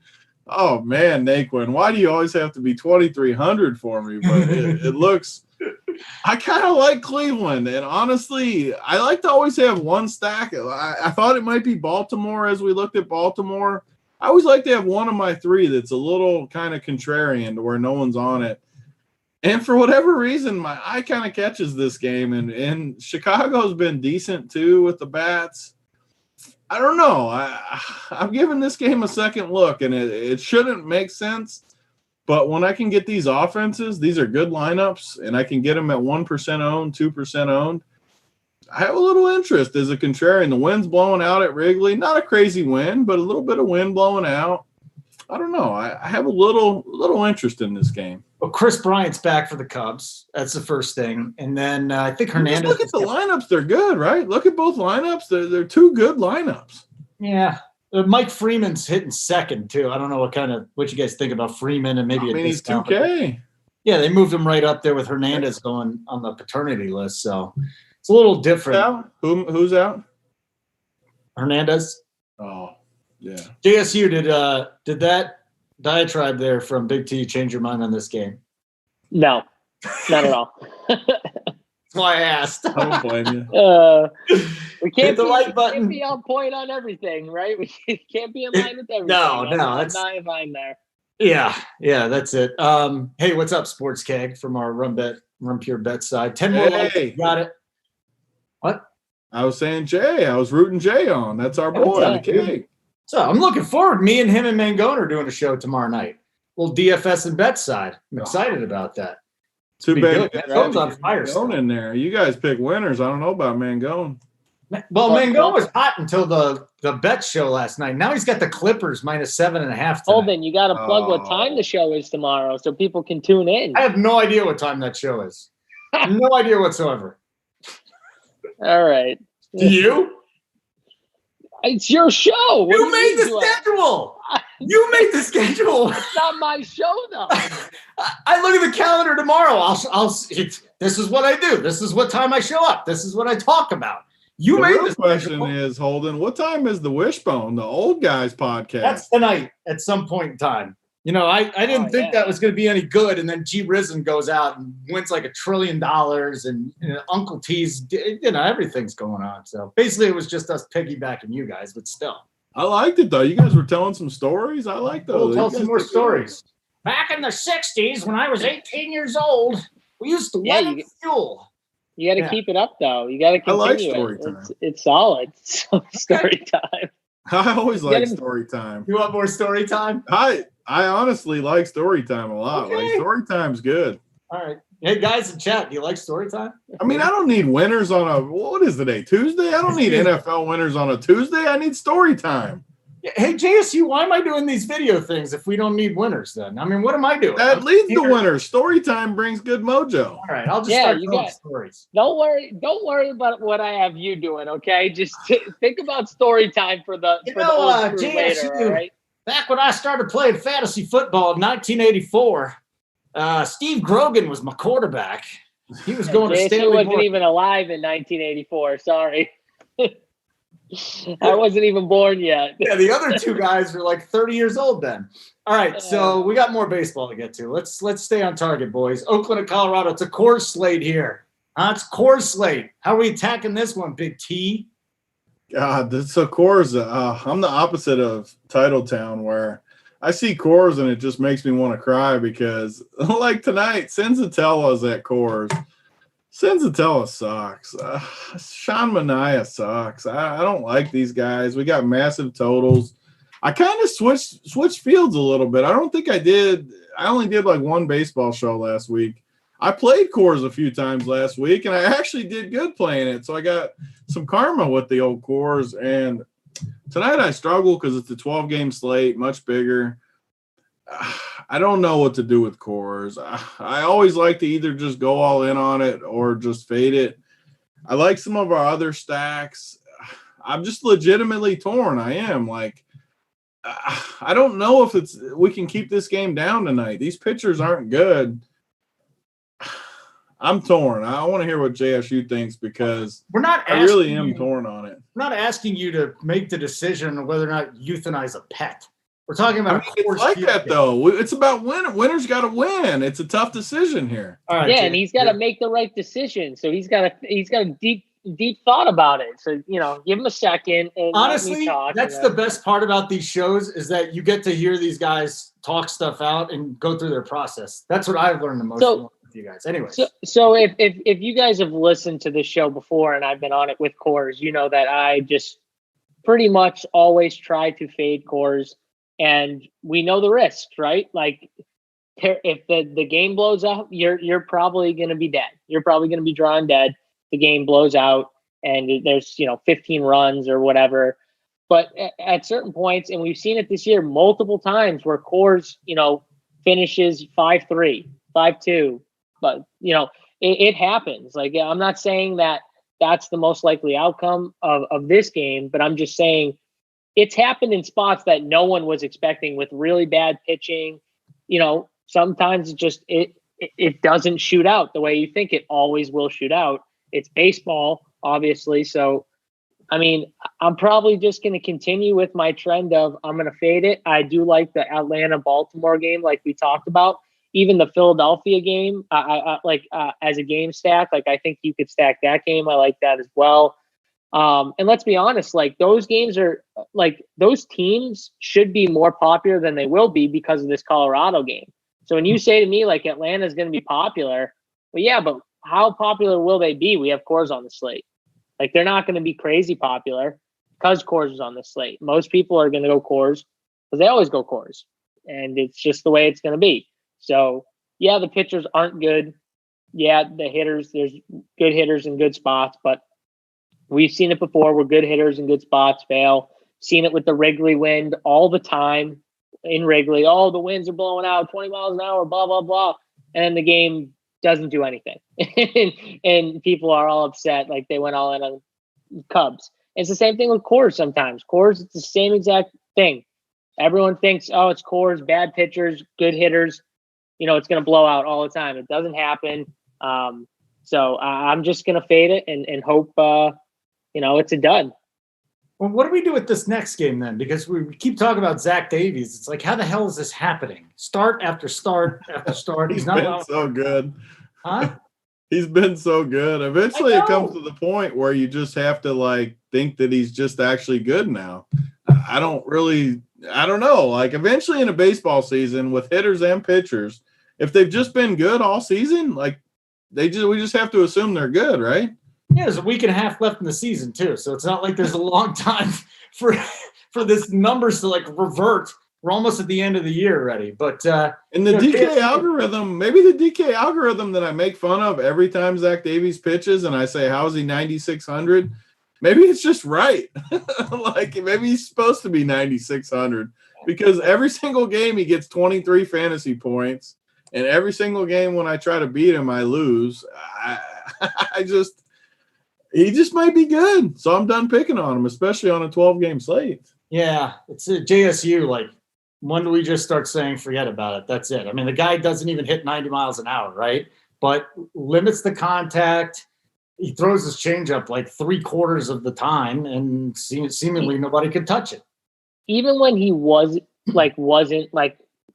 Oh, man, Naquin, why do you always have to be 2,300 for me? But it looks – I kind of like Cleveland. And honestly, I like to always have one stack. I thought it might be Baltimore as we looked at Baltimore. I always like to have one of my 3 that's a little kind of contrarian to where no one's on it. And for whatever reason, my eye kind of catches this game. And Chicago's been decent too with the bats. I don't know. I'm giving this game a second look, and it shouldn't make sense. But when I can get these offenses, these are good lineups, and I can get them at 1% owned, 2% owned. I have a little interest as a contrarian. The wind's blowing out at Wrigley. Not a crazy wind, but a little bit of wind blowing out. I don't know. I have a little interest in this game.
Well, Chris Bryant's back for the Cubs. That's the first thing. And then I think Hernandez.
Just look at the lineups. They're good, right? Look at both lineups. They're 2 good lineups.
Yeah. Mike Freeman's hitting second, too. I don't know what you guys think about Freeman and maybe
he's 2K.
Yeah, they moved him right up there with Hernandez going on the paternity list. So it's a little different.
Who's out?
Hernandez.
Oh, yeah.
JSU, did that diatribe there from Big T change your mind on this game?
No, not at all.
That's why I asked.
I don't blame you.
We can't
Hit the like button.
Can't be on point on everything, right? We can't be in line with everything.
No,
that's not in line there.
Yeah, that's it. Hey, what's up, Sports Keg from our Run Pure Bet side? 10 more likes. Got it. What?
I was saying Jay. I was rooting Jay on. That's our boy, the Keg.
So I'm looking forward. Me and him and Mangone are doing a show tomorrow night. Little DFS and bet side. I'm excited about that.
Too bad
Mangone's on fire.
Mangone in there. You guys pick winners. I don't know about Mangone.
Well, Mangone was hot until the bet show last night. Now he's got the Clippers -7.5.
Holden, you got to plug what time the show is tomorrow so people can tune in.
I have no idea what time that show is. No idea whatsoever.
All right.
Do you?
It's your show.
You made the schedule. You made the schedule.
It's not my show, though.
I look at the calendar tomorrow. This is what I do. This is what time I show up. This is what I talk about. You
the
made
real
this
question
schedule.
is, Holden, what time is the Wishbone, the old guys podcast?
That's tonight at some point in time. I didn't think that was going to be any good. And then G. Risen goes out and wins like $1 trillion. And Uncle T's, everything's going on. So basically it was just us piggybacking you guys, but still.
I liked it, though. You guys were telling some stories. I like those.
We'll tell some more stories. Back in the 60s, when I was 18 years old, we used to wet fuel.
You got to keep it up, though. You got to continue.
I like story time.
It's solid. Story time.
I always like story time.
You want more story time?
I honestly like story time a lot.
Okay.
Like story time's good.
All right. Hey, guys in chat, do you like story time?
I mean, I don't need winners on what is today? Tuesday? I don't need NFL winners on a Tuesday. I need story time.
Hey, JSU, why am I doing these video things if we don't need winners then? I mean, what am I doing?
That leads to winners. Story time brings good mojo.
All right, I'll just start telling stories.
Don't worry about what I have you doing, okay? Just think about story time for the
JSU,
later, all right?
Back when I started playing fantasy football in 1984, Steve Grogan was my quarterback. He was going to Stanley.
JSU wasn't even alive in 1984. Sorry. I wasn't even born yet.
Yeah, the other two guys were like 30 years old then. All right, so we got more baseball to get to. Let's stay on target, boys. Oakland and Colorado. It's a Coors slate here. It's Coors slate. How are we attacking this one, Big T?
God, this so Coors. I'm the opposite of Titletown, where I see Coors and it just makes me want to cry because, like tonight, Senzatella's at Coors. Senzatella sucks. Sean Manaea sucks. I don't like these guys. We got massive totals. I kind of switched fields a little bit. I don't think I did. I only did like one baseball show last week. I played Coors a few times last week, and I actually did good playing it. So I got some karma with the old Coors. And tonight I struggle because it's a 12-game slate, much bigger. I don't know what to do with Coors. I always like to either just go all in on it or just fade it. I like some of our other stacks. I'm just legitimately torn. I am like, I don't know if we can keep this game down tonight. These pitchers aren't good. I'm torn. I want to hear what JSU thinks because I really am torn on it.
We're not asking you to make the decision on whether or not euthanize a pet. We're talking about
it's like that, though. It's about winning. Winners got to win. It's a tough decision here.
All right, and he's got to make the right decision. So he's got a deep thought about it. So, give him a second. And
honestly,
talk,
that's the best part about these shows is that you get to hear these guys talk stuff out and go through their process. That's what I've learned the most from you guys. Anyways.
So if you guys have listened to this show before and I've been on it with Coors, you know that I just pretty much always try to fade Coors. And we know the risks, right? Like, if the game blows out, you're probably going to be dead. You're probably going to be drawing dead. The game blows out, and there's 15 runs or whatever. But at certain points, and we've seen it this year multiple times, where Coors finishes 5-3, 5-2. But it happens. Like, I'm not saying that that's the most likely outcome of this game, but I'm just saying. It's happened in spots that no one was expecting with really bad pitching. Sometimes it doesn't shoot out the way you think it always will shoot out. It's baseball, obviously. So, I mean, I'm probably just going to continue with my trend of I'm going to fade it. I do like the Atlanta-Baltimore game like we talked about. Even the Philadelphia game, I like as a game stack. Like, I think you could stack that game. I like that as well. And let's be honest, like those games are like those teams should be more popular than they will be because of this Colorado game. So when you say to me like Atlanta is going to be popular, well, yeah, but how popular will they be? We have Coors on the slate. Like they're not going to be crazy popular because Coors is on the slate. Most people are going to go Coors because they always go Coors, and it's just the way it's going to be. So yeah, the pitchers aren't good. Yeah, the hitters, there's good hitters in good spots, but we've seen it before where good hitters in good spots fail. Seen it with the Wrigley wind all the time in Wrigley. Oh, the winds are blowing out 20 miles an hour, blah, blah, blah. And the game doesn't do anything. and people are all upset like they went all in on Cubs. It's the same thing with Coors sometimes. Coors, it's the same exact thing. Everyone thinks, oh, it's Coors, bad pitchers, good hitters. It's going to blow out all the time. It doesn't happen. So I'm just going to fade it and hope it's a dud.
Well, what do we do with this next game then? Because we keep talking about Zach Davies. It's like, how the hell is this happening? Start after start after start.
He's been so good.
Huh?
He's been so good. Eventually it comes to the point where you just have to think that he's just actually good now. I don't know. Like eventually in a baseball season with hitters and pitchers, if they've just been good all season, we just have to assume they're good, right?
Yeah, there's a week and a half left in the season too, so it's not like there's a long time for this numbers to revert We're almost at the end of the year already. But
in the DK algorithm, maybe the DK algorithm that I make fun of every time Zach Davies pitches and I say, how is he 9,600? Maybe it's just right. Like maybe he's supposed to be 9,600 because every single game he gets 23 fantasy points. And every single game when I try to beat him, I lose. He just might be good. So I'm done picking on him, especially on a 12-game slate.
Yeah, it's a JSU. Like, when do we just start saying forget about it? That's it. I mean, the guy doesn't even hit 90 miles an hour, right? But limits the contact. He throws his changeup like 3/4 of the time, and seemingly nobody could touch it.
Even when he wasn't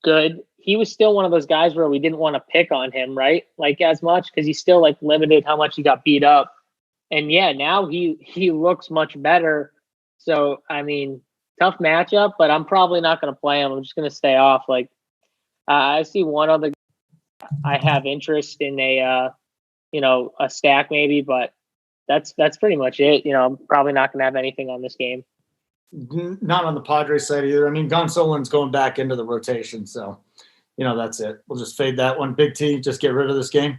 good, he was still one of those guys where we didn't want to pick on him, right? Like as much because he still like limited how much he got beat up. And yeah, now he looks much better. So I mean, tough matchup, but I'm probably not going to play him. I'm just going to stay off. Like I see one other. I have interest in a stack maybe, but that's pretty much it. I'm probably not going to have anything on this game.
Not on the Padres side either. I mean, Gonsolin's going back into the rotation, so that's it. We'll just fade that one. Big T, just get rid of this game.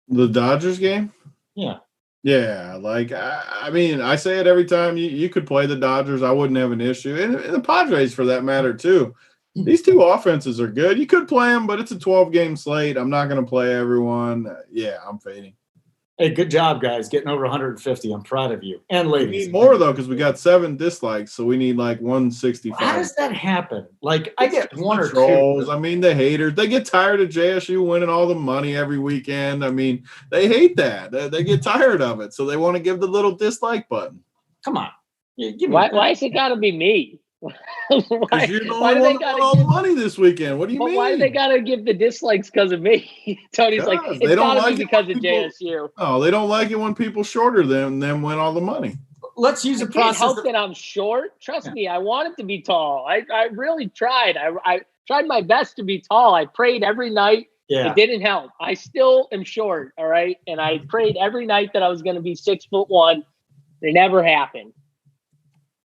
The Dodgers game?
Yeah.
Yeah, like, I mean, I say it every time. You could play the Dodgers. I wouldn't have an issue. And the Padres, for that matter, too. These two offenses are good. You could play them, but it's a 12-game slate. I'm not going to play everyone. Yeah, I'm fading.
Hey, good job, guys, getting over 150. I'm proud of you. And ladies.
We need more, though, because we got 7 dislikes, so we need like 165.
How does that happen? Like, I get one or
trolls.
two.
I mean, the haters, they get tired of JSU winning all the money every weekend. I mean, they hate that. They get tired of it, so they want to give the little dislike button.
Come on. Yeah,
why is it got to be me?
Because you're the only one that won all the money this weekend. What do you mean?
Why do they got to give the dislikes because of me? Tony's like, it's got to be because of JSU.
Oh, they don't like it when people shorter than them win all the money.
Let's use a process.
Help that I'm short. Trust me, I wanted to be tall. I really tried. I tried my best to be tall. I prayed every night.
Yeah.
It didn't help. I still am short, all right? And I prayed every night that I was going to be 6'1". It never happened.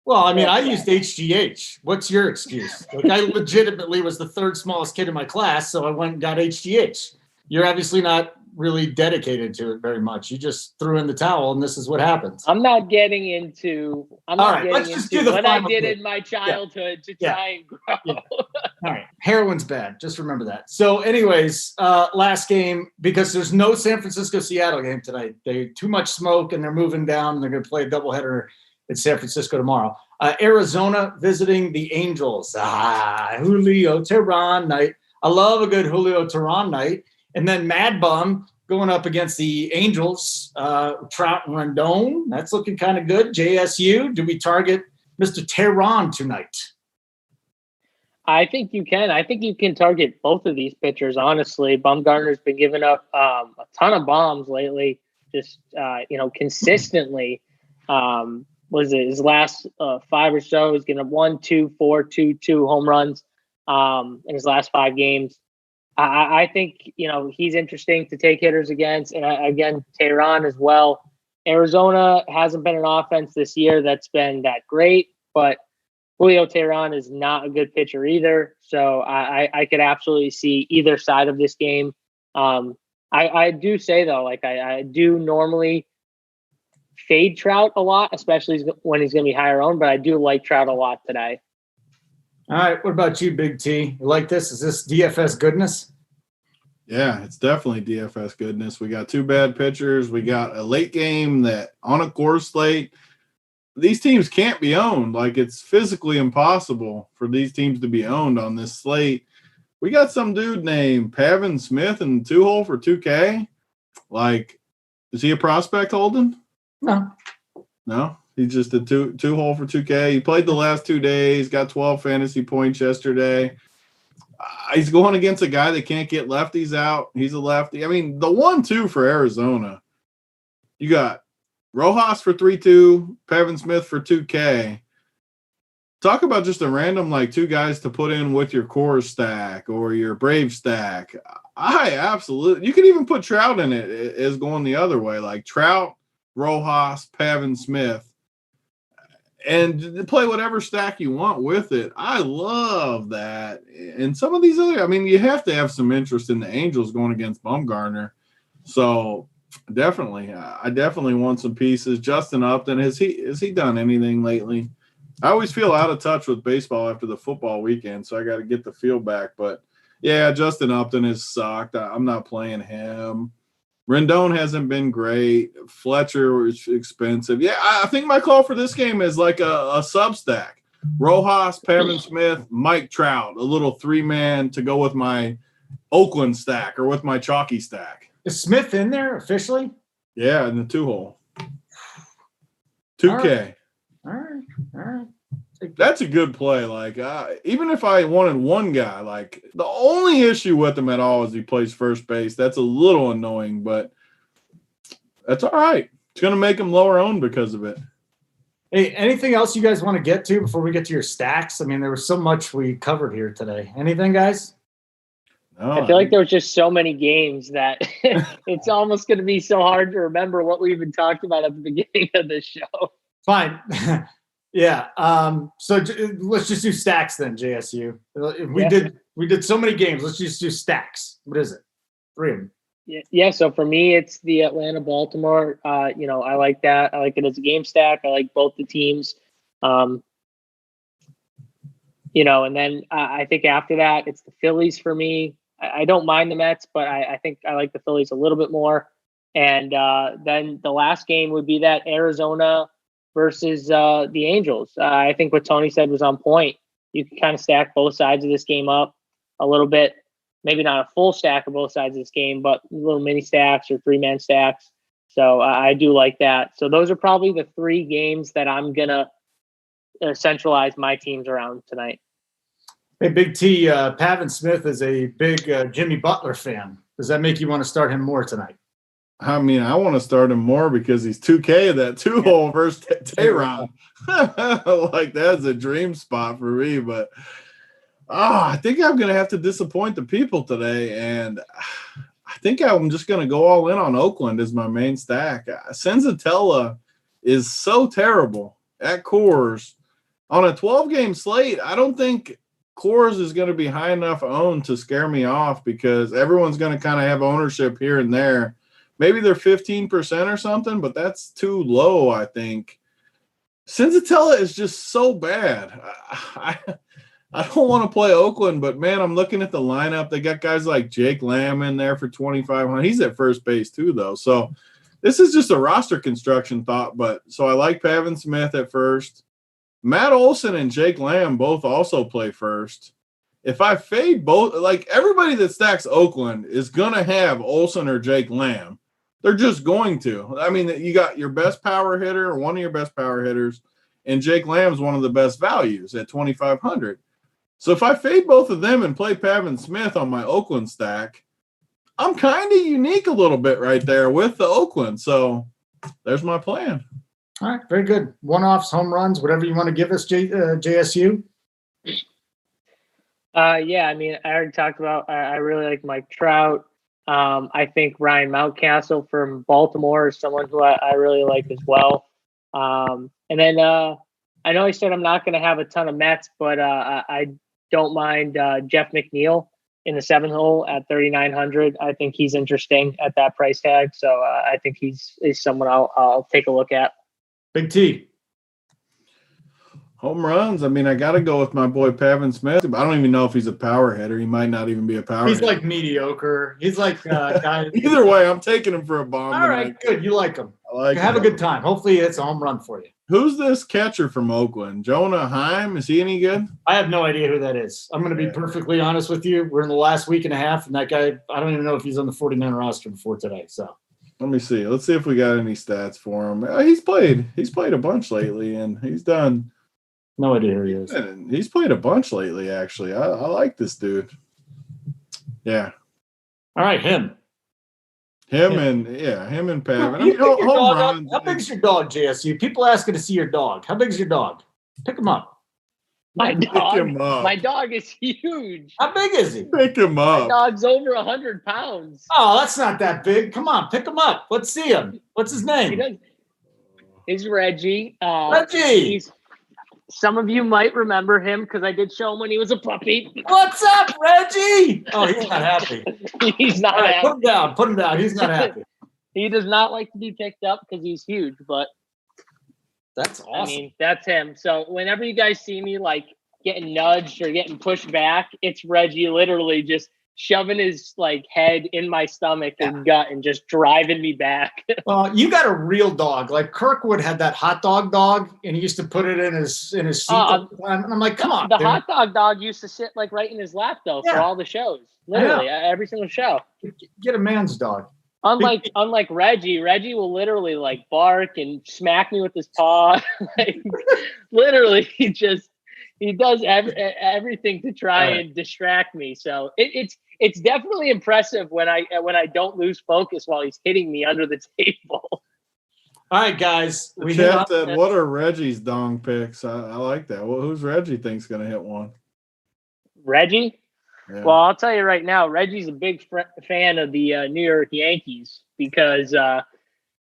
Well, I mean, I used HGH. What's your excuse? Like, I legitimately was the third smallest kid in my class, so I went and got HGH. You're obviously not really dedicated to it very much. You just threw in the towel, and this is what happens.
I'm not getting into what I did in my childhood to try and grow.
Yeah. All right. Heroin's bad. Just remember that. So anyways, last game, because there's no San Francisco-Seattle game tonight. They too much smoke, and they're moving down. They're going to play a doubleheader in San Francisco tomorrow. Arizona visiting the Angels. Julio Teheran night. I love a good Julio Teheran night. And then Mad Bum going up against the Angels. Trout and Rendon. That's looking kind of good. JSU. Do we target Mr. Teheran tonight?
I think you can. I think you can target both of these pitchers, honestly. Bumgarner's been giving up a ton of bombs lately, just, consistently. Was it his last 5 or so? He's getting 1, 2, 4, 2, 2 home runs in his last 5 games. I think, he's interesting to take hitters against. And again, Teheran as well. Arizona hasn't been an offense this year that's been that great, but Julio Teheran is not a good pitcher either. So I could absolutely see either side of this game. I do say, though, like I do normally fade Trout a lot, especially when he's going to be higher owned, but I do like Trout a lot today.
All right. What about you, Big T? You like this? Is this DFS goodness?
Yeah, it's definitely DFS goodness. We got 2 bad pitchers. We got a late game that on a Coors slate, these teams can't be owned. Like, it's physically impossible for these teams to be owned on this slate. We got some dude named Pavin Smith in 2-hole for 2K. Like, is he a prospect, Holden? No, he's just a 2-hole for 2K. He played the last 2 days, got 12 fantasy points yesterday. He's going against a guy that can't get lefties out. He's a lefty. I mean, the 1-2 for Arizona, you got Rojas for 3-2, Pavin Smith for 2K. Talk about just a random, 2 guys to put in with your Coors stack or your Brave stack. I absolutely – you can even put Trout in it as going the other way. Like Trout, Rojas, Pavin Smith. and play whatever stack you want with it. I love that. And some of these other, I mean, you have to have some interest in the Angels going against Bumgarner. So definitely, I definitely want some pieces. Justin Upton, has he done anything lately? I always feel out of touch with baseball after the football weekend, so I got to get the feel back. But yeah, Justin Upton has sucked. I'm not playing him. Rendon hasn't been great. Fletcher is expensive. Yeah, I think my call for this game is like a Substack. Rojas, Pavin Smith, Mike Trout, a little 3-man to go with my Oakland stack or with my chalky stack.
Is Smith in there officially?
Yeah, in the 2-hole. 2K.
All right.
That's a good play. Like, even if I wanted one guy, like the only issue with him at all is he plays first base. That's a little annoying, but that's all right. It's going to make him lower owned because of it.
Hey, anything else you guys want to get to before we get to your stacks? I mean, there was so much we covered here today. Anything, guys?
No,
I feel like there was just so many games that it's almost going to be so hard to remember what we even talked about at the beginning of this show.
Fine. Yeah. So let's just do stacks then, JSU. We did so many games. Let's just do stacks. What is it? 3 of them.
Yeah. So for me, it's the Atlanta-Baltimore. I like that. I like it as a game stack. I like both the teams. And then I think after that, it's the Phillies for me. I don't mind the Mets, but I think I like the Phillies a little bit more. And then the last game would be that Arizona versus the Angels. I think what Tony said was on point. You can kind of stack both sides of this game up a little bit. Maybe not a full stack of both sides of this game, but little mini stacks or 3-man stacks. So I do like that. So those are probably the 3 games that I'm going to centralize my teams around tonight.
Hey, Big T, Pavin Smith is a big Jimmy Butler fan. Does that make you want to start him more tonight?
I mean, I want to start him more because he's 2K of that 2-hole versus Tehran. Like, that's a dream spot for me. But I think I'm going to have to disappoint the people today. And I think I'm just going to go all in on Oakland as my main stack. Senzatella is so terrible at Coors. On a 12-game slate, I don't think Coors is going to be high enough owned to scare me off because everyone's going to kind of have ownership here and there. Maybe they're 15% or something, but that's too low, I think. Senzatella is just so bad. I don't want to play Oakland, but, man, I'm looking at the lineup. They got guys like Jake Lamb in there for 2,500. He's at first base too, though. So this is just a roster construction thought. But so I like Pavin Smith at first. Matt Olson and Jake Lamb both also play first. If I fade both, like everybody that stacks Oakland is going to have Olson or Jake Lamb. They're just going to. I mean, you got your best power hitter, or one of your best power hitters, and Jake Lamb's one of the best values at 2,500. So if I fade both of them and play Pavin Smith on my Oakland stack, I'm kind of unique a little bit right there with the Oakland. So there's my plan.
All right, very good. One-offs, home runs, whatever you want to give us, JSU.
Yeah, I mean, I already talked about. I really like Mike Trout. I think Ryan Mountcastle from Baltimore is someone who I really like as well. And then I know I said I'm not going to have a ton of Mets, but I don't mind Jeff McNeil in the 7th hole at 3,900. I think he's interesting at that price tag. So I think he's someone I'll take a look at.
Big T.
Home runs. I mean, I got to go with my boy Pavin Smith. I don't even know if he's a power hitter. He might not even be a power
He's
hitter.
like mediocre. He's like a guy.
Either way, I'm taking him for a bomb.
All right, good. You like him.
I like
Have
him.
a good time. Hopefully it's a home run for you.
Who's this catcher from Oakland? Jonah Heim? Is he any good?
I have no idea who that is. I'm going to be perfectly honest with you. We're in the last week and a half, and that guy, I don't even know if he's on the 49 roster before today. So
let me see. Let's see if we got any stats for him. He's played a bunch lately, and he's done.
No idea who he is.
He's played a bunch lately, actually. I like this dude. Yeah.
All right, him.
Him and Pavin.
How big's your dog, JSU? People asking to see your dog. How big's your dog? Pick him up.
My dog is huge.
How big is he?
Pick him up.
My dog's over 100 pounds.
Oh, that's not that big. Come on, pick him up. Let's see him. What's his name?
He's Reggie.
Reggie.
some of you might remember him because I did show him when he was a puppy.
What's up, Reggie? Oh, he's not happy.
He's not
All right,
happy.
put him down. Put him down. He's not happy.
He does not like to be picked up because he's huge, but
That's awesome.
I mean, that's him. So whenever you guys see me like getting nudged or getting pushed back, it's Reggie literally just shoving his like head in my stomach and gut and just driving me back.
Well, you got a real dog. Like Kirkwood had that hot dog, and he used to put it in his seat all the time. And I'm like, come on.
The
dude.
hot dog used to sit like right in his lap though for all the shows. Literally every single show.
Get a man's dog.
Unlike Reggie will literally like bark and smack me with his paw. Like, literally, he does everything to try and distract me. So it's definitely impressive when I don't lose focus while he's hitting me under the table.
All right, guys.
The chat said, what are Reggie's dong picks? I like that. Well, who's Reggie thinks going to hit one?
Reggie?
Yeah.
Well, I'll tell you right now, Reggie's a big fan of the New York Yankees because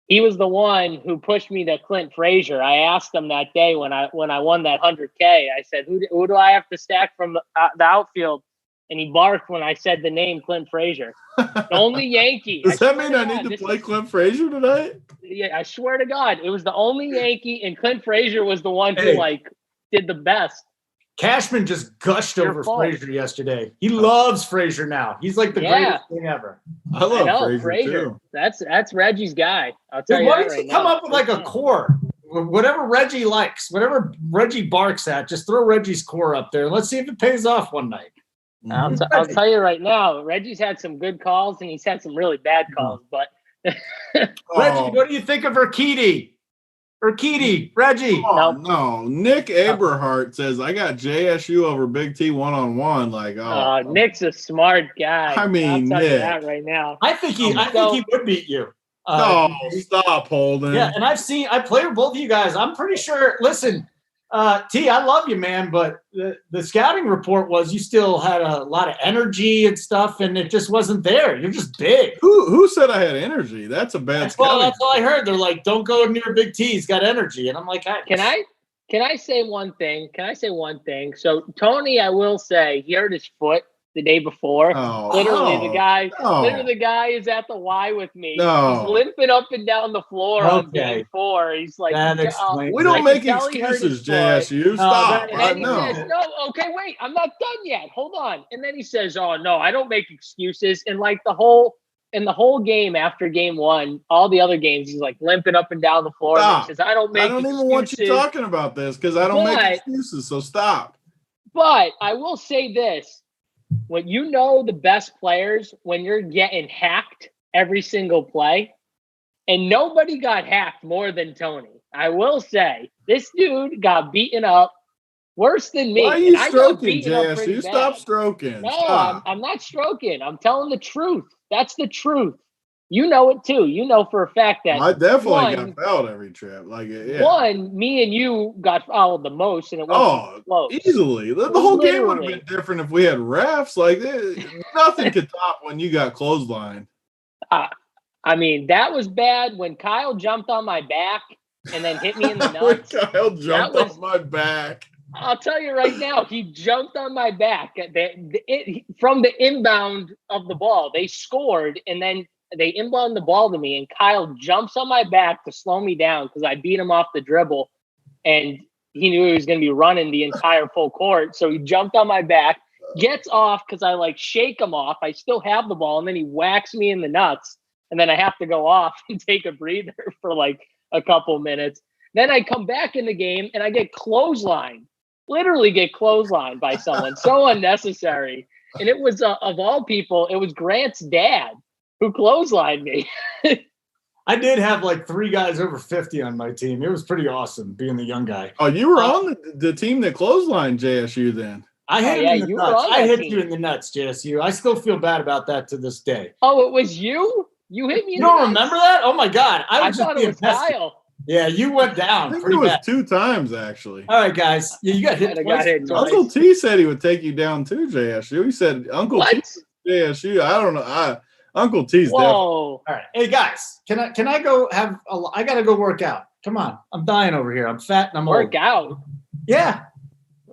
he was the one who pushed me to Clint Frazier. I asked him that day when I won that 100K. I said, "Who do I have to stack from the outfield?" And he barked when I said the name Clint Frazier. The only Yankee.
Does that mean I need to play Clint Frazier tonight?
Yeah, I swear to God, it was the only Yankee, and Clint Frazier was the one who did the best.
Cashman just gushed over Frazier yesterday. He loves Frazier now. He's like the greatest thing ever.
I love Frazier too.
That's Reggie's guy. I'll tell you
why
that
don't
right
you come
now.
up with like a core? Whatever Reggie likes, whatever Reggie barks at, just throw Reggie's core up there. Let's see if it pays off one night.
I'll tell you right now, Reggie's had some good calls and he's had some really bad calls. But
Reggie, what do you think of Urquidy? Reggie.
Oh, no. Nick Aberhart says, I got JSU over Big T one-on-one. Like,
Nick's a smart guy.
I mean,
I'll tell you
Nick.
that right now.
I think he would beat you.
No, stop, Holden.
Yeah, and I play with both of you guys. I'm pretty sure. Listen, T, I love you, man, but the scouting report was you still had a lot of energy and stuff, and it just wasn't there. You're just big.
Who said I had energy? That's a bad scouting.
Well, that's all I heard. They're like, don't go near Big T. He's got energy. And I'm like,
Can I say one thing? So Tony, I will say, he hurt his foot the day before. The guy is at the Y with me.
No.
He's limping up and down the floor on game 4. He's like,
we don't make excuses, JSU. Stop.
Okay, wait, I'm not done yet. Hold on. And then he says, "Oh no, I don't make excuses." And like the whole game after game 1, all the other games, he's like limping up and down the floor. And he says, I don't even
want you talking about this because I don't make excuses. So stop.
But I will say this. When you know the best players, when you're getting hacked every single play, and nobody got hacked more than Tony. I will say, this dude got beaten up worse than me.
Why are you stroking, JSU? Stop stroking.
No, I'm not stroking. I'm telling the truth. That's the truth. You know it too. You know for a fact that
I definitely got fouled every trip.
Me and you got fouled the most, and it wasn't close.
Easily. The whole game would have been different if we had refs. Like nothing could top when you got clotheslined.
I mean, that was bad when Kyle jumped on my back and then hit me in the nuts.
Kyle jumped on my back.
I'll tell you right now, he jumped on my back from the inbound of the ball. They scored, and then they inbound the ball to me, and Kyle jumps on my back to slow me down because I beat him off the dribble, and he knew he was going to be running the entire full court. So he jumped on my back, gets off because I shake him off. I still have the ball, and then he whacks me in the nuts, and then I have to go off and take a breather for a couple minutes. Then I come back in the game, and I get clotheslined, literally get clotheslined by someone. So unnecessary. And it was, of all people, it was Grant's dad who clotheslined me.
I did have 3 guys over 50 on my team. It was pretty awesome being the young guy.
Oh, you were on the team that clotheslined JSU then.
I hit him in the nuts. I hit you in the nuts, JSU. I still feel bad about that to this day.
Oh, it was you? You hit me in
the nuts? You don't remember that? Oh, my God.
I thought it was Kyle.
Yeah, you went down.
I think
pretty
it was
bad.
2 times, actually.
All right, guys. Yeah, you got hit twice.
Uncle T said he would take you down too, JSU. He said Uncle T JSU. I don't know. Uncle T's definitely.
All right. Hey, guys. Can I go I got to go work out. Come on. I'm dying over here. I'm fat and I'm
work
old.
out.
Yeah.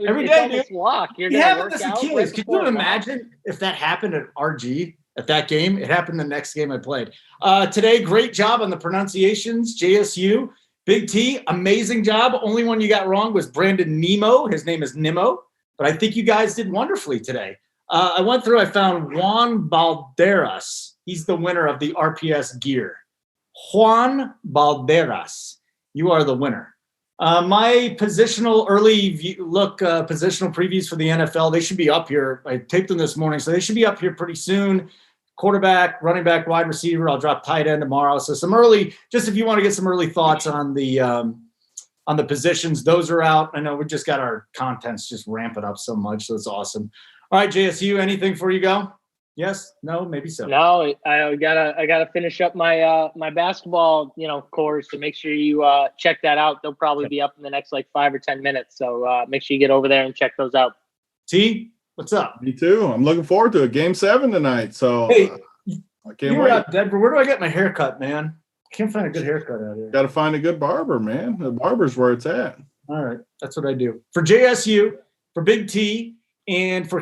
Every day, dude.
Walk. You're
We
gonna
have
work
this
out
Achilles.
right
Could
before
you
a walk?
imagine if that happened at RG at that game? It happened the next game I played. Today, great job on the pronunciations. JSU, Big T, amazing job. Only one you got wrong was Brandon Nemo. His name is Nemo, but I think you guys did wonderfully today. I went through. I found Juan Balderas. He's the winner of the RPS gear. Juan Balderas, you are the winner. My positional positional previews for the NFL, they should be up here. I taped them this morning, so they should be up here pretty soon. Quarterback, running back, wide receiver. I'll drop tight end tomorrow. So some early, just if you want to get some early thoughts on the positions, those are out. I know we just got our contents just ramping up so much, so it's awesome. All right, JSU, anything before you go? Yes, no, maybe so.
No, I gotta finish up my my basketball course, so make sure you check that out. They'll probably be up in the next 5 or 10 minutes, so make sure you get over there and check those out.
T, what's up?
Me too. I'm looking forward to it. Game 7 tonight. So
hey,
I can't
you're
wait.
out Denver. Where do I get my haircut, man? I can't find a good haircut out here.
Got to find a good barber, man. The barber's where it's at.
All right, that's what I do for JSU, for Big T, and for